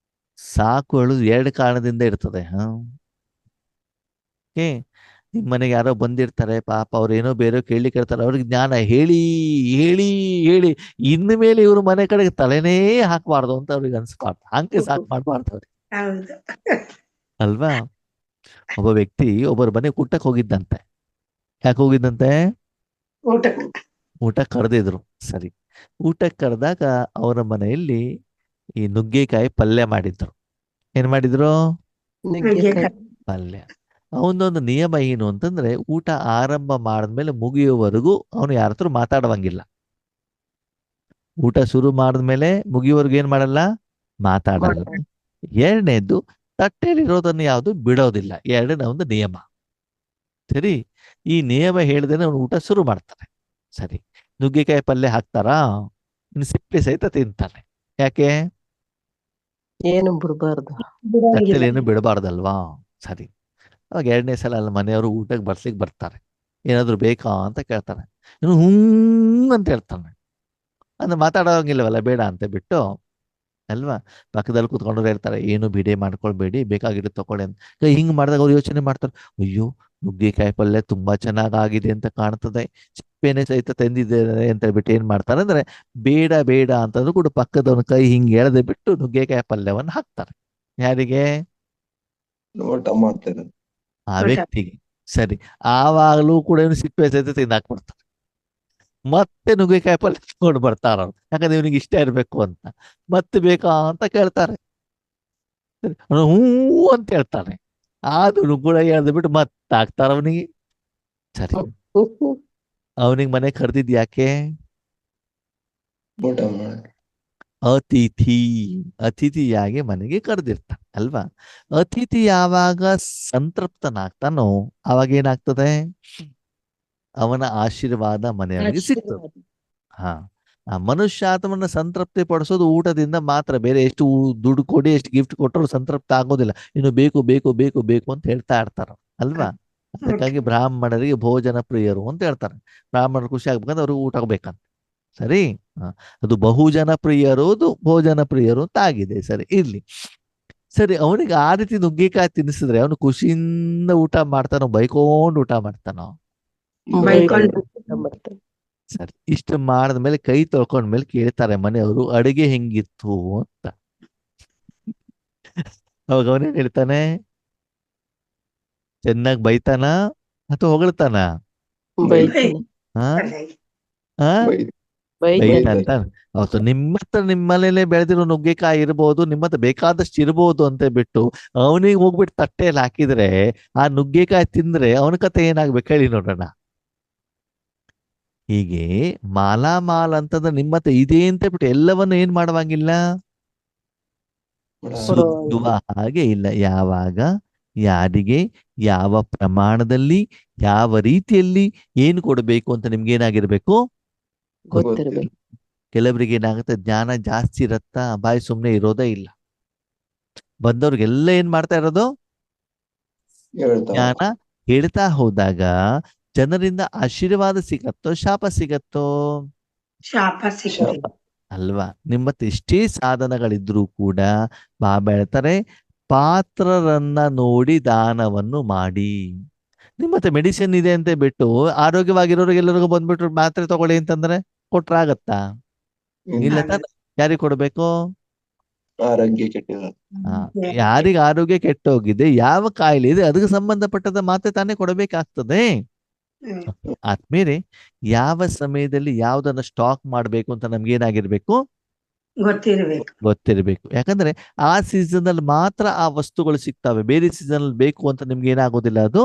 Speaker 1: ಸಾಕು ಹೇಳುದು 2 ಕಾರಣದಿಂದ ಇರ್ತದೆ. ಓಕೆ, ನಿಮ್ಮ ಮನೆಗೆ ಯಾರೋ ಬಂದಿರ್ತಾರೆ, ಪಾಪ ಅವ್ರು ಏನೋ ಬೇರೆ ಕೇಳಲಿಕ್ಕೆ ಇರ್ತಾರೆ, ಅವ್ರಿಗೆ ಜ್ಞಾನ ಹೇಳಿ ಹೇಳಿ ಹೇಳಿ ಇನ್ನು ಮೇಲೆ ಇವ್ರ ಮನೆ ಕಡೆಗೆ ತಲೆನೇ ಹಾಕಬಾರ್ದು ಅಂತ ಅವ್ರಿಗೆ ಅನ್ಸ್ಬಾರ್ದು. ಹಂಗೆ ಸಾಕು ಮಾಡ್ಬಾರ್ದು ಅವ್ರಿಗೆ,
Speaker 5: ಹೌದು.
Speaker 1: ಅಲ್ವಾ? ಒಬ್ಬ ವ್ಯಕ್ತಿ ಒಬ್ಬರ ಮನೆ ಊಟಕ್ಕೆ ಹೋಗಿದ್ದಂತೆ. ಯಾಕೆ ಹೋಗಿದ್ದಂತೆ?
Speaker 5: ಊಟಕ್ಕೆ
Speaker 1: ಊಟ ಕರೆದಿದ್ರು. ಸರಿ, ಊಟಕ್ಕೆ ಕರೆದಾಗ ಅವರ ಮನೆಯಲ್ಲಿ ಈ ನುಗ್ಗೆಕಾಯಿ ಪಲ್ಯ ಮಾಡಿದ್ರು. ಏನ್ ಮಾಡಿದ್ರು?
Speaker 4: ನುಗ್ಗೆಕಾಯಿ
Speaker 1: ಪಲ್ಯ. ಅವನದೊಂದು ನಿಯಮ ಏನು ಅಂತಂದ್ರೆ, ಊಟ ಆರಂಭ ಮಾಡಿದ್ಮೇಲೆ ಮುಗಿಯುವವರೆಗೂ ಅವನು ಯಾರ ಹತ್ರ ಮಾತಾಡುವಂಗಿಲ್ಲ. ಊಟ ಶುರು ಮಾಡಿದ್ಮೇಲೆ ಮುಗಿಯುವವರೆಗೂ ಏನ್ ಮಾಡಲ್ಲ, ಮಾತಾಡಲ್ಲ. ಎರಡನೇದು, ತಟ್ಟೆಯಲ್ಲಿರೋದನ್ನು ಯಾವುದು ಬಿಡೋದಿಲ್ಲ. ಎರಡನೇ ಒಂದು ನಿಯಮ. ಸರಿ, ಈ ನಿಯಮ ಹೇಳಿದ್ರೆ ಅವನು ಊಟ ಶುರು ಮಾಡ್ತಾನೆ. ಸರಿ, ನುಗ್ಗೆಕಾಯಿ ಪಲ್ಯ ಹಾಕ್ತಾರಾ, ಇನ್ನು ಸಿಪ್ಪೆ ಸಹಿತ ತಿಂತಾನೆ. ಯಾಕೆ?
Speaker 4: ಏನು ಬಿಡ್ಬಾರ್ದು.
Speaker 1: ತಟ್ಟೆಲಿ ಏನು ಬಿಡಬಾರ್ದಲ್ವಾ? ಸರಿ, ಅವಾಗ ಎರಡನೇ ಸಲ ಅಲ್ಲಿ ಮನೆಯವರು ಊಟಕ್ಕೆ ಬರ್ಸ್ಲಿಕ್ಕೆ ಬರ್ತಾರೆ. ಏನಾದ್ರು ಬೇಕಾ ಅಂತ ಕೇಳ್ತಾನೆ. ಇನ್ನು ಅಂತ ಹೇಳ್ತಾನೆ. ಅಂದ್ರೆ ಮಾತಾಡೋಂಗಿಲ್ಲವಲ್ಲ, ಬೇಡ ಅಂತ ಬಿಟ್ಟು ಅಲ್ವಾ. ಪಕ್ಕದಲ್ಲಿ ಕೂತ್ಕೊಂಡ್ರೆ ಹೇಳ್ತಾರೆ, ಏನು ಬಿಡಿ ಮಾಡ್ಕೊಳ್ಬೇಡಿ, ಬೇಕಾಗಿರೋ ತಗೊಳ್ಳಿ ಅಂತ. ಹಿಂಗ್ ಮಾಡಿದಾಗ ಅವ್ರು ಯೋಚನೆ ಮಾಡ್ತಾರೆ, ಅಯ್ಯೋ ನುಗ್ಗೆಕಾಯಿ ಪಲ್ಯ ತುಂಬಾ ಚೆನ್ನಾಗಿದೆ ಅಂತ ಕಾಣ್ತದೆ, ಸಿಪ್ಪೆನೆ ಸಹಿತ ತಂದಿದ್ದಾರೆ ಅಂತ ಹೇಳ್ಬಿಟ್ಟು ಏನ್ ಮಾಡ್ತಾರೆ ಅಂದ್ರೆ, ಬೇಡ ಬೇಡ ಅಂತಂದ್ರು ಕೂಡ ಪಕ್ಕದವನ ಕೈ ಹಿಂಗ್ ಎಳೆದು ಬಿಟ್ಟು ನುಗ್ಗೆಕಾಯಿ ಪಲ್ಯವನ್ನು ಹಾಕ್ತಾರೆ. ಯಾರಿಗೆ?
Speaker 2: ಊಟ ಮಾಡ್ತಾರೆ.
Speaker 1: ಆ ವ್ಯಕ್ತಿಗೆ. ಸರಿ, ಆವಾಗಲೂ ಕೂಡ ಇವನು ಸಿಪ್ಪೆ ಸಹಿತ ತಿಂದಾಕ್ಬಿಡ್ತಾರೆ. ಮತ್ತೆ ನುಗ್ಗೆಕಾಯಿ ಪಲ್ಯ ತಗೊಂಡು ಬರ್ತಾರ ಅವ್ರು, ಯಾಕಂದ್ರೆ ಇವನಿಗೆ ಇಷ್ಟ ಇರ್ಬೇಕು ಅಂತ. ಮತ್ತೆ ಬೇಕಾ ಅಂತ ಕೇಳ್ತಾರೆ. ಸರಿ, ಅವ್ನು ಹ್ಞೂ ಅಂತ ಹೇಳ್ತಾನೆ. ಆದ್ರೂ ಕೂಡ ಎಳ್ದು ಬಿಟ್ಟು ಮತ್ತೆ ಹಾಕ್ತಾರ ಅವನಿಗೆ. ಸರಿ, ಅವನಿಗೆ ಮನೆ ಕರೆದಿದ್ ಯಾಕೆ?
Speaker 2: ಊಟ ಮಾಡಿ.
Speaker 1: ಅತಿಥಿ, ಅತಿಥಿಯಾಗಿ ಮನೆಗೆ ಕರೆದಿರ್ತಾನೆ ಅಲ್ವಾ. ಅತಿಥಿ ಯಾವಾಗ ಸಂತೃಪ್ತನಾಗ್ತಾನೋ ಅವಾಗ ಏನಾಗ್ತದೆ, ಅವನ ಆಶೀರ್ವಾದ ಮನೆಯವರಿಗೆ ಸಿಗ್ತದೆ. ಹಾ, ಆ ಮನುಷ್ಯಾತ್ಮನ ಸಂತೃಪ್ತಿ ಪಡಿಸೋದು ಊಟದಿಂದ ಮಾತ್ರ. ಬೇರೆ ಎಷ್ಟು ದುಡ್ಡು ಕೊಡಿ, ಎಷ್ಟು ಗಿಫ್ಟ್ ಕೊಟ್ಟರು ಸಂತೃಪ್ತ ಆಗೋದಿಲ್ಲ. ಇನ್ನು ಬೇಕು ಬೇಕು ಬೇಕು ಬೇಕು ಅಂತ ಹೇಳ್ತಾ ಇರ್ತಾರ ಅಲ್ವಾ. ಅದಕ್ಕಾಗಿ ಬ್ರಾಹ್ಮಣರಿಗೆ ಭೋಜನ ಪ್ರಿಯರು ಅಂತ ಹೇಳ್ತಾರೆ. ಬ್ರಾಹ್ಮಣರು ಖುಷಿ ಆಗ್ಬೇಕಂದ್ರೆ ಅವ್ರಿಗೆ ಊಟ ಬೇಕಂತ. ಸರಿ, ಅದು ಬಹುಜನ ಪ್ರಿಯರು, ಅದು ಭೋಜನ ಪ್ರಿಯರು ಅಂತ ಆಗಿದೆ. ಸರಿ, ಇರ್ಲಿ. ಸರಿ, ಅವನಿಗೆ ಆ ರೀತಿ ನುಗ್ಗೆಕಾಯಿ ತಿನ್ನಿಸಿದ್ರೆ ಅವನು ಖುಷಿಯಿಂದ ಊಟ ಮಾಡ್ತಾನೋ, ಬೈಕೊಂಡು ಊಟ ಮಾಡ್ತಾನೋ? ಸರಿ, ಇಷ್ಟು ಮಾಡಿದ್ಮೇಲೆ ಕೈ ತೊಳ್ಕೊಂಡ್ಮೇಲೆ ಕೇಳ್ತಾರೆ ಮನೆಯವರು, ಅಡುಗೆ ಹೆಂಗಿತ್ತು ಅಂತ. ಅವಾಗ ಅವನೇನ್ ಹೇಳ್ತಾನೆ? ಚೆನ್ನಾಗಿ ಬೈತಾನ ಅಥವಾ ಹೊಗಳ್ತಾನ? ಹಾ, ಬೈತಾನ. ಹೌದು, ನಿಮ್ಮ ಮನೇಲೆ ಬೆಳೆದಿರೋ ನುಗ್ಗೆಕಾಯಿ ಇರ್ಬೋದು, ನಿಮ್ಮ ಹತ್ರ ಬೇಕಾದಷ್ಟು ಇರ್ಬೋದು ಅಂತ ಬಿಟ್ಟು ಅವನಿಗೆ ಹೋಗ್ಬಿಟ್ಟು ತಟ್ಟೆಯಲ್ಲಿ ಹಾಕಿದ್ರೆ, ಆ ನುಗ್ಗೆಕಾಯಿ ತಿಂದ್ರೆ ಅವನ ಕತೆ ಏನಾಗ್ಬೇಕು ಹೇಳಿ ನೋಡೋಣ. ಹೀಗೆ ಮಾಲಾಮಾಲ್ ಅಂತಂದ್ರೆ ನಿಮ್ಮ ಹತ್ರ ಇದೆ ಅಂತ ಬಿಟ್ಟು ಎಲ್ಲವನ್ನು ಏನ್ ಮಾಡುವಂಗಿಲ್ಲ, ಸುತ್ತುವ ಹಾಗೆ ಇಲ್ಲ. ಯಾವಾಗ ಯಾರಿಗೆ ಯಾವ ಪ್ರಮಾಣದಲ್ಲಿ ಯಾವ ರೀತಿಯಲ್ಲಿ ಏನು ಕೊಡಬೇಕು ಅಂತ ನಿಮ್ಗೆ ಏನಾಗಿರ್ಬೇಕು,
Speaker 4: ಗೊತ್ತಿರ್ಬೇಕು.
Speaker 1: ಕೆಲವರಿಗೆ ಏನಾಗುತ್ತೆ, ಜ್ಞಾನ ಜಾಸ್ತಿ ಇರತ್ತಾ, ಬಾಯಿ ಸುಮ್ನೆ ಇರೋದೇ ಇಲ್ಲ. ಬಂದವ್ರಿಗೆಲ್ಲ ಏನ್ ಮಾಡ್ತಾ ಇರೋದು, ಜ್ಞಾನ ಹೇಳ್ತಾ ಹೋದಾಗ ಜನರಿಂದ ಆಶೀರ್ವಾದ ಸಿಗತ್ತೋ ಶಾಪ ಸಿಗತ್ತೋ?
Speaker 6: ಶಾಪ ಸಿಗುತ್ತೆ
Speaker 1: ಅಲ್ವಾ. ನಿಮ್ಮತ್ತ ಎಷ್ಟೇ ಸಾಧನಗಳಿದ್ರೂ ಕೂಡ ಬಾಬಾ ಹೇಳ್ತಾರೆ, ಪಾತ್ರರನ್ನ ನೋಡಿ ದಾನವನ್ನು ಮಾಡಿ. ನಿಮ್ಮತ್ತೆ ಮೆಡಿಸಿನ್ ಇದೆ ಅಂತ ಬಿಟ್ಟು ಆರೋಗ್ಯವಾಗಿರೋರಿಗೆ ಎಲ್ಲರಿಗೂ ಬಂದ್ಬಿಟ್ರು ಮಾತ್ರೆ ತಗೊಳ್ಳಿ ಅಂತಂದ್ರೆ ಕೊಟ್ರಾಗತ್ತಾ? ಇಲ್ಲ ತಾನೆ. ಯಾರಿಗೆ ಕೊಡ್ಬೇಕು?
Speaker 2: ಆರೋಗ್ಯ ಕೆಟ್ಟಿದ.
Speaker 1: ಯಾರಿಗೆ ಆರೋಗ್ಯ ಕೆಟ್ಟೋಗಿದೆ, ಯಾವ ಕಾಯಿಲೆ ಇದೆ, ಅದಕ್ಕೆ ಸಂಬಂಧಪಟ್ಟದ ಮಾತ್ರೆ ತಾನೇ ಕೊಡಬೇಕಾಗ್ತದೆ. ಆದ್ಮೇಲೆ ಯಾವ ಸಮಯದಲ್ಲಿ ಯಾವ್ದನ್ನ ಸ್ಟಾಕ್ ಮಾಡ್ಬೇಕು ಅಂತ ನಮ್ಗೆ ಏನಾಗಿರ್ಬೇಕು, ಗೊತ್ತಿರ್ಬೇಕು. ಯಾಕಂದ್ರೆ ಆ ಸೀಸನ್ ಅಲ್ಲಿ ಮಾತ್ರ ಆ ವಸ್ತುಗಳು ಸಿಗ್ತವೆ. ಬೇರೆ ಸೀಸನ್ ಅಲ್ಲಿ ಬೇಕು ಅಂತ ನಿಮ್ಗೆ ಏನಾಗೋದಿಲ್ಲ, ಅದು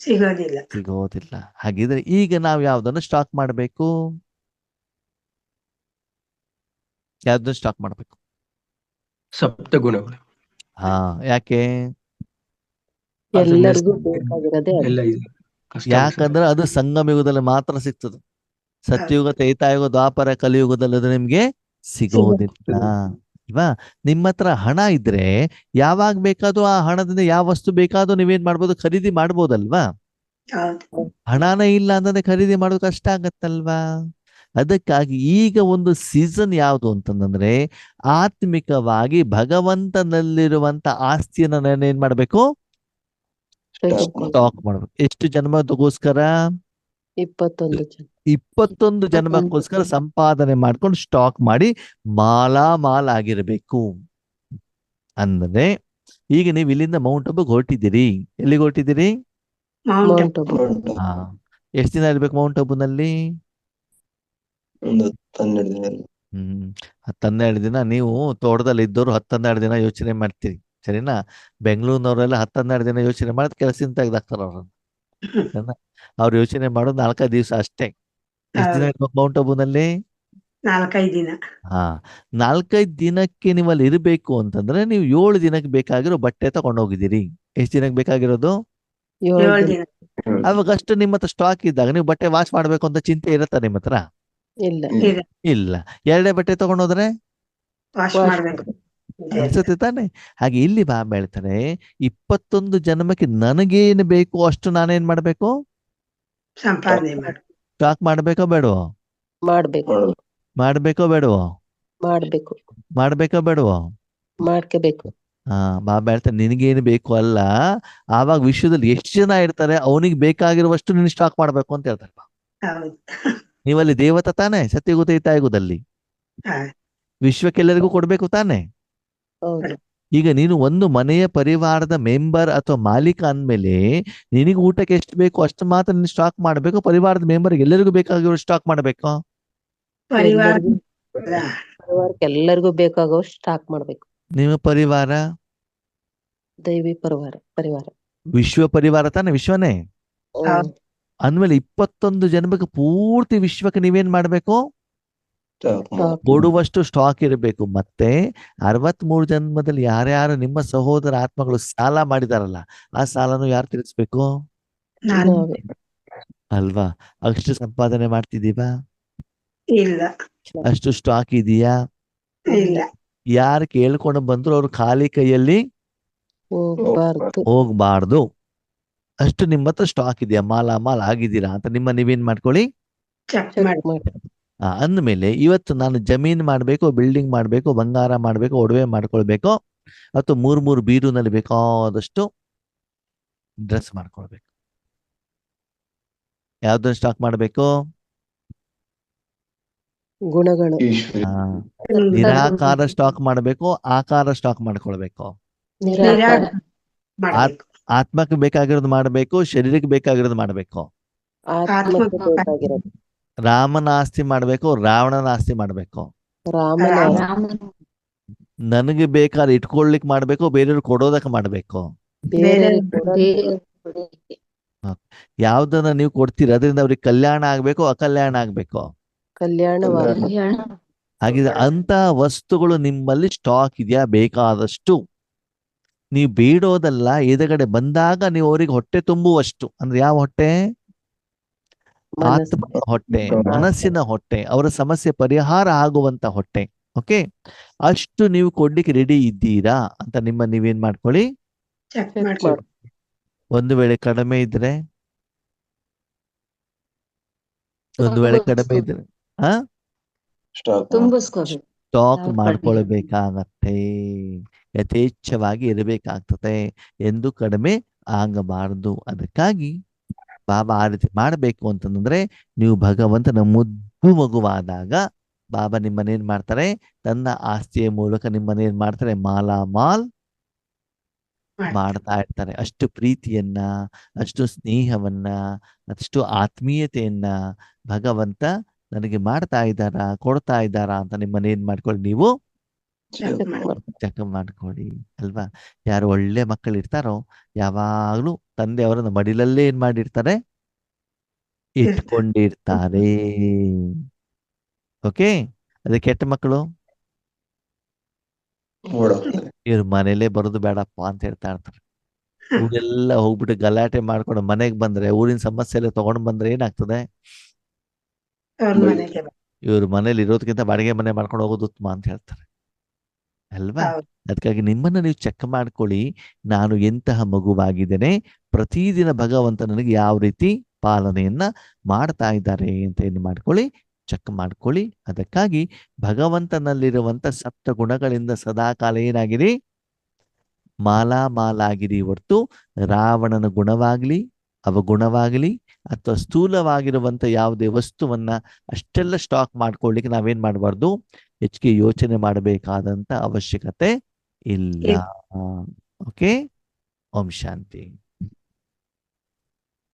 Speaker 1: ಸಿಗೋದಿಲ್ಲ. ಹಾಗಿದ್ರೆ ಈಗ ನಾವು ಯಾವ್ದನ್ನ ಸ್ಟಾಕ್ ಮಾಡ್ಬೇಕು, ಯಾವ್ದನ್ನ ಸ್ಟಾಕ್ ಮಾಡ್ಬೇಕು?
Speaker 7: ಸಪ್ತಗುಣಗಳು.
Speaker 1: ಹಾ, ಯಾಕೆ?
Speaker 4: ಎಲ್ಲರಿಗೂ ಬೇಕಾಗಿರೋದೇ ಅದು.
Speaker 7: ಎಲ್ಲ ಇದೆ. ಕಷ್ಟ
Speaker 1: ಯಾಕಂದ್ರೆ ಅದು ಸಂಗಮ ಯುಗದಲ್ಲಿ ಮಾತ್ರ ಸಿಗ್ತದೆ. ಸತ್ಯಯುಗ, ತ್ರೈತಾಯುಗ, ದ್ವಾಪರ, ಕಲಿಯುಗದಲ್ಲಿ ಅದು ನಿಮ್ಗೆ ಸಿಗೋದಿಲ್ಲ ಅಲ್ವಾ. ನಿಮ್ಮ ಹತ್ರ ಹಣ ಇದ್ರೆ ಯಾವಾಗ ಬೇಕಾದ್ರೂ ಆ ಹಣದಿಂದ ಯಾವ ವಸ್ತು ಬೇಕಾದ್ರೂ ನೀವೇನ್ ಮಾಡ್ಬೋದು, ಖರೀದಿ ಮಾಡ್ಬೋದಲ್ವಾ. ಹಣನೇ ಇಲ್ಲ ಅಂತಂದ್ರೆ ಖರೀದಿ ಮಾಡೋದು ಕಷ್ಟ ಆಗತ್ತಲ್ವಾ. ಅದಕ್ಕಾಗಿ ಈಗ ಒಂದು ಸೀಸನ್ ಯಾವುದು ಅಂತಂದ್ರೆ, ಆತ್ಮಿಕವಾಗಿ ಭಗವಂತನಲ್ಲಿರುವಂತ ಆಸ್ತಿಯನ್ನ ಏನ್ ಮಾಡ್ಬೇಕು, ಸ್ಟಾಕ್ ಮಾಡ್ಬೇಕು. ಎಷ್ಟು ಜನ್ಮದಗೋಸ್ಕರ? 21 ಜನ್ಮಕ್ಕೋಸ್ಕರ ಸಂಪಾದನೆ ಮಾಡ್ಕೊಂಡು ಸ್ಟಾಕ್ ಮಾಡಿ ಮಾಲಾಮಾಲ್ ಆಗಿರ್ಬೇಕು. ಅಂದ್ರೆ ಈಗ ನೀವು ಇಲ್ಲಿಂದ ಮೌಂಟ್ ಅಬುಗೆ ಹೊರಟಿದ್ದೀರಿ. ಎಲ್ಲಿಗೆ ಹೊರಟಿದ್ದೀರಿ? ಎಷ್ಟು ದಿನ ಇರ್ಬೇಕು ಮೌಂಟ್ ಅಬುನಲ್ಲಿ?
Speaker 2: ಒಂದು 10-12 ದಿನ ಎಲ್ಲ.
Speaker 1: 10-12 ದಿನ ನೀವು ತೋಟದಲ್ಲಿ ಇದ್ದವರು 10-12 ದಿನ ಯೋಚನೆ ಮಾಡ್ತೀರಿ, ಸರಿನಾ? ಬೆಂಗಳೂರಿನವರೆಲ್ಲ 10-12 ದಿನ ಯೋಚನೆ ಮಾಡಿದ್ ಕೆಲಸದಿಂದ ತೆಗ್ದಾಕ್ತಾರ ಅವ್ರನ್ನ. ಅವ್ರು ಯೋಚನೆ ಮಾಡೋದು 4-5 ದಿವಸ ಅಷ್ಟೇ. ಎಷ್ಟು ದಿನ ಇರ್ಬೇಕು ಮೌಂಟ್ ಅಬುನಲ್ಲಿ?
Speaker 6: 4-5 ದಿನ.
Speaker 1: ಹಾ, 4-5 ದಿನಕ್ಕೆ ನೀವು ಅಲ್ಲಿ ಇರಬೇಕು ಅಂತಂದ್ರೆ ನೀವು 7 ದಿನಕ್ಕೆ ಬೇಕಾಗಿರೋ ಬಟ್ಟೆ ತಗೊಂಡೋಗಿದ್ದೀರಿ. ಎಷ್ಟು ದಿನಕ್ಕೆ ಬೇಕಾಗಿರೋದು?
Speaker 4: 7
Speaker 6: 7
Speaker 4: ದಿನ
Speaker 6: ದಿನ.
Speaker 1: ಅವಾಗ ಅಷ್ಟು ನಿಮ್ಮ ಹತ್ರ ಸ್ಟಾಕ್ ಇದ್ದಾಗ ನೀವು ಬಟ್ಟೆ ವಾಶ್ ಮಾಡ್ಬೇಕು ಅಂತ ಚಿಂತೆ ಇರುತ್ತಾ ನಿಮ್ಮ ಹತ್ರ?
Speaker 4: ಇಲ್ಲ.
Speaker 6: ಇದೆ.
Speaker 1: ಇಲ್ಲ. 2 ಬಟ್ಟೆ ತಗೊಂಡೋದ್ರೆ
Speaker 6: ವಾಶ್
Speaker 4: ವಾಶ್
Speaker 6: ಮಾಡ್ಬೇಕು. ಇದೆ.
Speaker 1: ಅನ್ಸುತ್ತೆ ತಾನೆ? ಹಾಗೆ ಇಲ್ಲಿ ಬಾಬಾ ಹೇಳ್ತಾರೆ, 21 ಜನ್ಮಕ್ಕೆ ನನಗೇನು ಬೇಕು ಅಷ್ಟು ನಾನೇನ್ ಮಾಡ್ಬೇಕು?
Speaker 6: ಸಂಪಾದನೆ ಮಾಡು.
Speaker 1: ಸ್ಟಾಕ್ ಮಾಡ್ಬೇಕೋ ಬೇಡವೋ?
Speaker 4: ಮಾಡ್ಬೇಕು.
Speaker 2: ಮಾಡೋದು.
Speaker 1: ಮಾಡ್ಬೇಕೋ ಬೇಡವೋ?
Speaker 4: ಮಾಡ್ಬೇಕು.
Speaker 1: ಮಾಡ್ಬೇಕೋ ಬೇಡವೋ?
Speaker 4: ಮಾಡ್ಕೋಬೇಕು.
Speaker 1: ಬಾಬಾ ಹೇಳ್ತಾರೆ ನಿನಗೇನು ಬೇಕು ಅಲ್ಲ, ಆವಾಗ ವಿಶ್ವದಲ್ಲಿ ಎಷ್ಟು ಜನ ಇರ್ತಾರೆ ಅವನಿಗೆ ಬೇಕಾಗಿರುವಷ್ಟು ನೀನು ಸ್ಟಾಕ್ ಮಾಡ್ಬೇಕು ಅಂತ ಹೇಳ್ತಾರೆ.
Speaker 6: ಹೌದು.
Speaker 1: ನೀವಲ್ಲಿ ದೇವತ ತಾನೆ, ಸತ್ಯಗುತ ತಾಯಿಗುದಲ್ಲಿ
Speaker 6: ಹಾ.
Speaker 1: ವಿಶ್ವಕ್ಕೆಲ್ಲರಿಗೂ ಕೊಡ್ಬೇಕು ತಾನೆ.
Speaker 4: ಹೌದು.
Speaker 1: ಈಗ ನೀನು ಒಂದು ಮನೆಯ ಪರಿವಾರದ ಮೆಂಬರ್ ಅಥವಾ ಮಾಲೀಕ ಅಂದ್ಮೇಲೆ ನಿನಗೆ ಊಟಕ್ಕೆ ಎಷ್ಟು ಬೇಕು ಅಷ್ಟು ಮಾತ್ರ ನೀನು ಸ್ಟಾಕ್ ಮಾಡ್ಬೇಕು. ಪರಿವಾರದ ಮೆಂಬರ್ ಎಲ್ಲರಿಗೂ ಬೇಕಾಗಿರೋ ಸ್ಟಾಕ್ ಮಾಡ್ಬೇಕು.
Speaker 6: ಪರಿವಾರ
Speaker 4: ಪರಿವಾರಕ್ಕೆ ಎಲ್ಲರಿಗೂ ಬೇಕಾಗೋ ಸ್ಟಾಕ್ ಮಾಡ್ಬೇಕು.
Speaker 1: ನಿಮ್ಮ ಪರಿವಾರ
Speaker 4: ದೈವಿ ಪರಿವಾರ.
Speaker 1: ವಿಶ್ವ ಪರಿವಾರ ತಾನೆ, ವಿಶ್ವನೇ
Speaker 6: ಹೌದು.
Speaker 1: ಅಂದ್ಮೇಲೆ 21 ಜನ್ಮಕ್ಕೆ ಪೂರ್ತಿ ವಿಶ್ವಕ್ಕೆ ನೀವೇನ್ ಮಾಡ್ಬೇಕು?
Speaker 2: ಸ್ಟಾಕ್ ಮಾಡು.
Speaker 1: ಕೊಡುವಷ್ಟು ಸ್ಟಾಕ್ ಇರಬೇಕು. ಮತ್ತೆ 63 ಜನ್ಮದಲ್ಲಿ ಯಾರ್ಯಾರು ನಿಮ್ಮ ಸಹೋದರ ಆತ್ಮಗಳು ಸಾಲ ಮಾಡಿದಾರಲ್ಲ ಆ ಸಾಲನು ಯಾರು ತೀರಿಸ್ಬೇಕು?
Speaker 6: ನಾನು
Speaker 4: ನಾವೇ.
Speaker 1: ಅಲ್ವಾ? ಅಷ್ಟು ಸಂಪಾದನೆ ಮಾಡ್ತಿದೀವಾ?
Speaker 6: ಇಲ್ಲ.
Speaker 1: ಅಷ್ಟು ಸ್ಟಾಕ್ ಇದೆಯಾ?
Speaker 6: ಇಲ್ಲ.
Speaker 1: ಯಾರು ಕೇಳ್ಕೊಂಡು ಬಂದ್ರು ಅವ್ರು ಖಾಲಿ ಕೈಯಲ್ಲಿ
Speaker 4: ಹೋಗ್ಬಾರ್ದು.
Speaker 1: ಹೋಗ್ಬಾರ್ದು. ಅಷ್ಟು ನಿಮ್ಮ ಹತ್ರ ಸ್ಟಾಕ್ ಇದೆಯಾ, ಮಾಲ್ ಆಗಿದ್ದೀರಾ ಅಂತ ನೀವೇನ್ ಮಾಡ್ಕೊಳ್ಳಿ,
Speaker 6: ಚೆಕ್
Speaker 4: ಚೆಕ್
Speaker 6: ಮಾಡಿ.
Speaker 4: ಮಾಡಿ.
Speaker 1: ಅಂದ್ಮೇಲೆ ಇವತ್ತು ನಾನು ಜಮೀನ್ ಮಾಡ್ಬೇಕು, ಬಿಲ್ಡಿಂಗ್ ಮಾಡ್ಬೇಕು, ಬಂಗಾರ ಮಾಡ್ಬೇಕು, ಒಡವೆ ಮಾಡ್ಕೊಳ್ಬೇಕು, ಅಥವಾ 3 ಬೀರುನಲ್ಲಿ ಬೇಕಾದಷ್ಟು ಡ್ರೆಸ್ ಮಾಡ್ಕೊಳ್ಬೇಕು. ಯಾವ್ದನ್ನ ಸ್ಟಾಕ್ ಮಾಡ್ಬೇಕು?
Speaker 4: ಗುಣಗಳು.
Speaker 2: ಈಶ್ವರಿ.
Speaker 1: ನಿರಾಕಾರ ಸ್ಟಾಕ್ ಮಾಡ್ಬೇಕು, ಆಕಾರ ಸ್ಟಾಕ್ ಮಾಡ್ಕೊಳ್ಬೇಕು.
Speaker 4: ನಿರಾಕಾರ.
Speaker 6: ಮಾಡ್ಬೇಕು.
Speaker 1: ಆತ್ಮಕ್ಕೆ ಬೇಕಾಗಿರೋದು ಮಾಡ್ಬೇಕು, ಶರೀರಕ್ಕೆ ಬೇಕಾಗಿರೋದು ಮಾಡ್ಬೇಕು.
Speaker 4: ಆತ್ಮಕ್ಕೆ ಬೇಕಾಗಿರೋದು.
Speaker 1: ರಾಮನ ಆಸ್ತಿ ಮಾಡ್ಬೇಕು, ರಾವಣನ ಆಸ್ತಿ ಮಾಡ್ಬೇಕು.
Speaker 4: ರಾಮನ
Speaker 1: ನನಗೆ ಬೇಕಾದ್ರೆ ಇಟ್ಕೊಳ್ಲಿಕ್ಕೆ ಮಾಡ್ಬೇಕು, ಬೇರೆಯವ್ರು ಕೊಡೋದಕ್ಕೆ ಮಾಡ್ಬೇಕು.
Speaker 4: ಬೇರೆ
Speaker 1: ಯಾವ್ದನ್ನ ನೀವು ಕೊಡ್ತೀರ ಅದರಿಂದ ಅವ್ರಿಗೆ ಕಲ್ಯಾಣ ಆಗ್ಬೇಕು, ಅಕಲ್ಯಾಣ ಆಗ್ಬೇಕು.
Speaker 4: ಕಲ್ಯಾಣವಾಗಿ.
Speaker 1: ಹಾಗಿದ್ರೆ ಅಂತ ವಸ್ತುಗಳು ನಿಮ್ಮಲ್ಲಿ ಸ್ಟಾಕ್ ಇದೆಯಾ? ಬೇಕಾದಷ್ಟು. ನೀವು ಬೇಡೋದಲ್ಲ, ಎದುರುಗಡೆ ಬಂದಾಗ ನೀವು ಅವರಿಗೆ ಹೊಟ್ಟೆ ತುಂಬುವಷ್ಟು. ಅಂದ್ರೆ ಯಾವ ಹೊಟ್ಟೆ?
Speaker 4: ಮನಸ್ಸು.
Speaker 1: ಆತ್ಮದ ಹೊಟ್ಟೆ, ಮನಸ್ಸಿನ ಹೊಟ್ಟೆ, ಅವರ ಸಮಸ್ಯೆ ಪರಿಹಾರ ಆಗುವಂತ ಹೊಟ್ಟೆ. ಓಕೆ, ಅಷ್ಟು ನೀವು ಕೊಡ್ಲಿಕ್ಕೆ ರೆಡಿ ಇದ್ದೀರಾ ಅಂತ ನೀವೇನ್ ಮಾಡ್ಕೊಳ್ಳಿ,
Speaker 6: ಚೆಕ್
Speaker 4: ಚೆಕ್
Speaker 6: ಮಾಡಿ.
Speaker 4: ಮಾಡು.
Speaker 1: ಒಂದು ವೇಳೆ ಕಡಿಮೆ ಇದ್ರೆ
Speaker 2: ಸ್ಟಾಕ್ ಮಾಡು.
Speaker 3: ತುಂಬಿಸ್ಕೋಬೇಕು.
Speaker 1: ಸ್ಟಾಕ್
Speaker 3: ಯಾವ್ದು
Speaker 1: ಮಾಡ್ಕೊಳ್ಬೇಕಾಗತ್ತೆ. ಯಥೇಚ್ಛವಾಗಿ ಇರಬೇಕಾಗ್ತದೆ, ಎಂದು ಕಡಿಮೆ ಆಗಬಾರದು. ಅದಕ್ಕಾಗಿ ಬಾಬಾ ಆ ರೀತಿ ಮಾಡಬೇಕು ಅಂತಂದ್ರೆ ನೀವು ಭಗವಂತನ ಮುದ್ದು ಮಗುವಾದಾಗ ಬಾಬಾ ನಿಮ್ಮನ್ನೇನ್ ಮಾಡ್ತಾರೆ, ತನ್ನ ಆಸ್ತಿಯ ಮೂಲಕ ನಿಮ್ಮನ್ನೇನ್ ಮಾಡ್ತಾರೆ, ಮಾಲಾಮಾಲ್ ಮಾಡ್ತಾ ಇರ್ತಾರೆ. ಅಷ್ಟು ಪ್ರೀತಿಯನ್ನ, ಅಷ್ಟು ಸ್ನೇಹವನ್ನ, ಅಷ್ಟು ಆತ್ಮೀಯತೆಯನ್ನ ಭಗವಂತ ನನಗೆ ಮಾಡ್ತಾ ಇದ್ದಾರಾ, ಕೊಡ್ತಾ ಇದ್ದಾರಾ ಅಂತ ನಿಮ್ಮನ್ನೇನ್ ಮಾಡ್ಕೊಳ್ಳಿ, ನೀವು
Speaker 6: ಚೆಕ್ ಮಾಡಿ.
Speaker 1: ಚೆಕ್ ಮಾಡ್ಕೊಳ್ಳಿ. ಅಲ್ವಾ? ಯಾರು ಒಳ್ಳೆ ಮಕ್ಕಳು ಇರ್ತಾರೋ ಯಾವಾಗ್ಲೂ ತಂದೆ ಅವರನ್ನ ಮಡಿಲಲ್ಲೇ ಏನ್ ಮಾಡಿರ್ತಾರೆ, ಇಟ್ಕೊಂಡಿರ್ತಾರೆ. ಓಕೆ, ಅದೇ ಕೆಟ್ಟ ಮಕ್ಕಳು
Speaker 2: ಓಡೋಗ್ತಾರೆ.
Speaker 1: ಇವ್ರ ಮನೇಲೇ ಬರೋದು ಬೇಡಪ್ಪ ಅಂತ ಹೇಳ್ತಾ ಇರ್ತಾರೆ. ಊರೆಲ್ಲ ಹೋಗ್ಬಿಟ್ಟು ಗಲಾಟೆ ಮಾಡ್ಕೊಂಡು ಮನೆಗೆ ಬಂದ್ರೆ, ಊರಿನ ಸಮಸ್ಯೆ ಎಲ್ಲ ತಗೊಂಡ್ ಬಂದ್ರೆ ಏನಾಗ್ತದೆ,
Speaker 6: ಅವ್ರ ಮನೆಗೆ
Speaker 1: ಇವ್ರ ಮನೇಲಿ ಇರೋದಕ್ಕಿಂತ ಬಾಡಿಗೆ ಮನೆ ಮಾಡ್ಕೊಂಡು ಹೋಗೋದು ಉತ್ತಮ ಅಂತ ಹೇಳ್ತಾರೆ. ಅಲ್ವಾ?
Speaker 6: ಹೌದು.
Speaker 1: ಅದಕ್ಕಾಗಿ ನಿಮ್ಮನ್ನ ನೀವು ಚೆಕ್ ಮಾಡ್ಕೊಳ್ಳಿ, ನಾನು ಎಂತಹ ಮಗುವಾಗಿದ್ದೇನೆ, ಪ್ರತಿದಿನ ಭಗವಂತ ನನಗೆ ಯಾವ ರೀತಿ ಪಾಲನೆಯನ್ನ ಮಾಡ್ತಾ ಇದ್ದಾರೆ ಅಂತ ಏನು ಮಾಡ್ಕೊಳ್ಳಿ, ಚೆಕ್ ಮಾಡ್ಕೊಳ್ಳಿ. ಅದಕ್ಕಾಗಿ ಭಗವಂತನಲ್ಲಿರುವಂತ ಸಪ್ತ ಗುಣಗಳಿಂದ ಸದಾಕಾಲ ಏನಾಗಿರಿ, ಮಾಲಾಗಿರಿ. ಹೊರತು ರಾವಣನ ಗುಣವಾಗ್ಲಿ, ಅವಗುಣವಾಗಲಿ ಅಥವಾ ಸ್ಥೂಲವಾಗಿರುವಂತ ಯಾವುದೇ ವಸ್ತುವನ್ನ ಅಷ್ಟೆಲ್ಲ ಸ್ಟಾಕ್ ಮಾಡ್ಕೊಳ್ಳಿಕ್ಕೆ ನಾವೇನ್ ಮಾಡಬಾರ್ದು, ಹೆಚ್ಚಿಗೆ ಯೋಚನೆ ಮಾಡಬೇಕಾದಂತ ಅವಶ್ಯಕತೆ ಇಲ್ಲ. ಓಕೆ, ಓಂ ಶಾಂತಿ.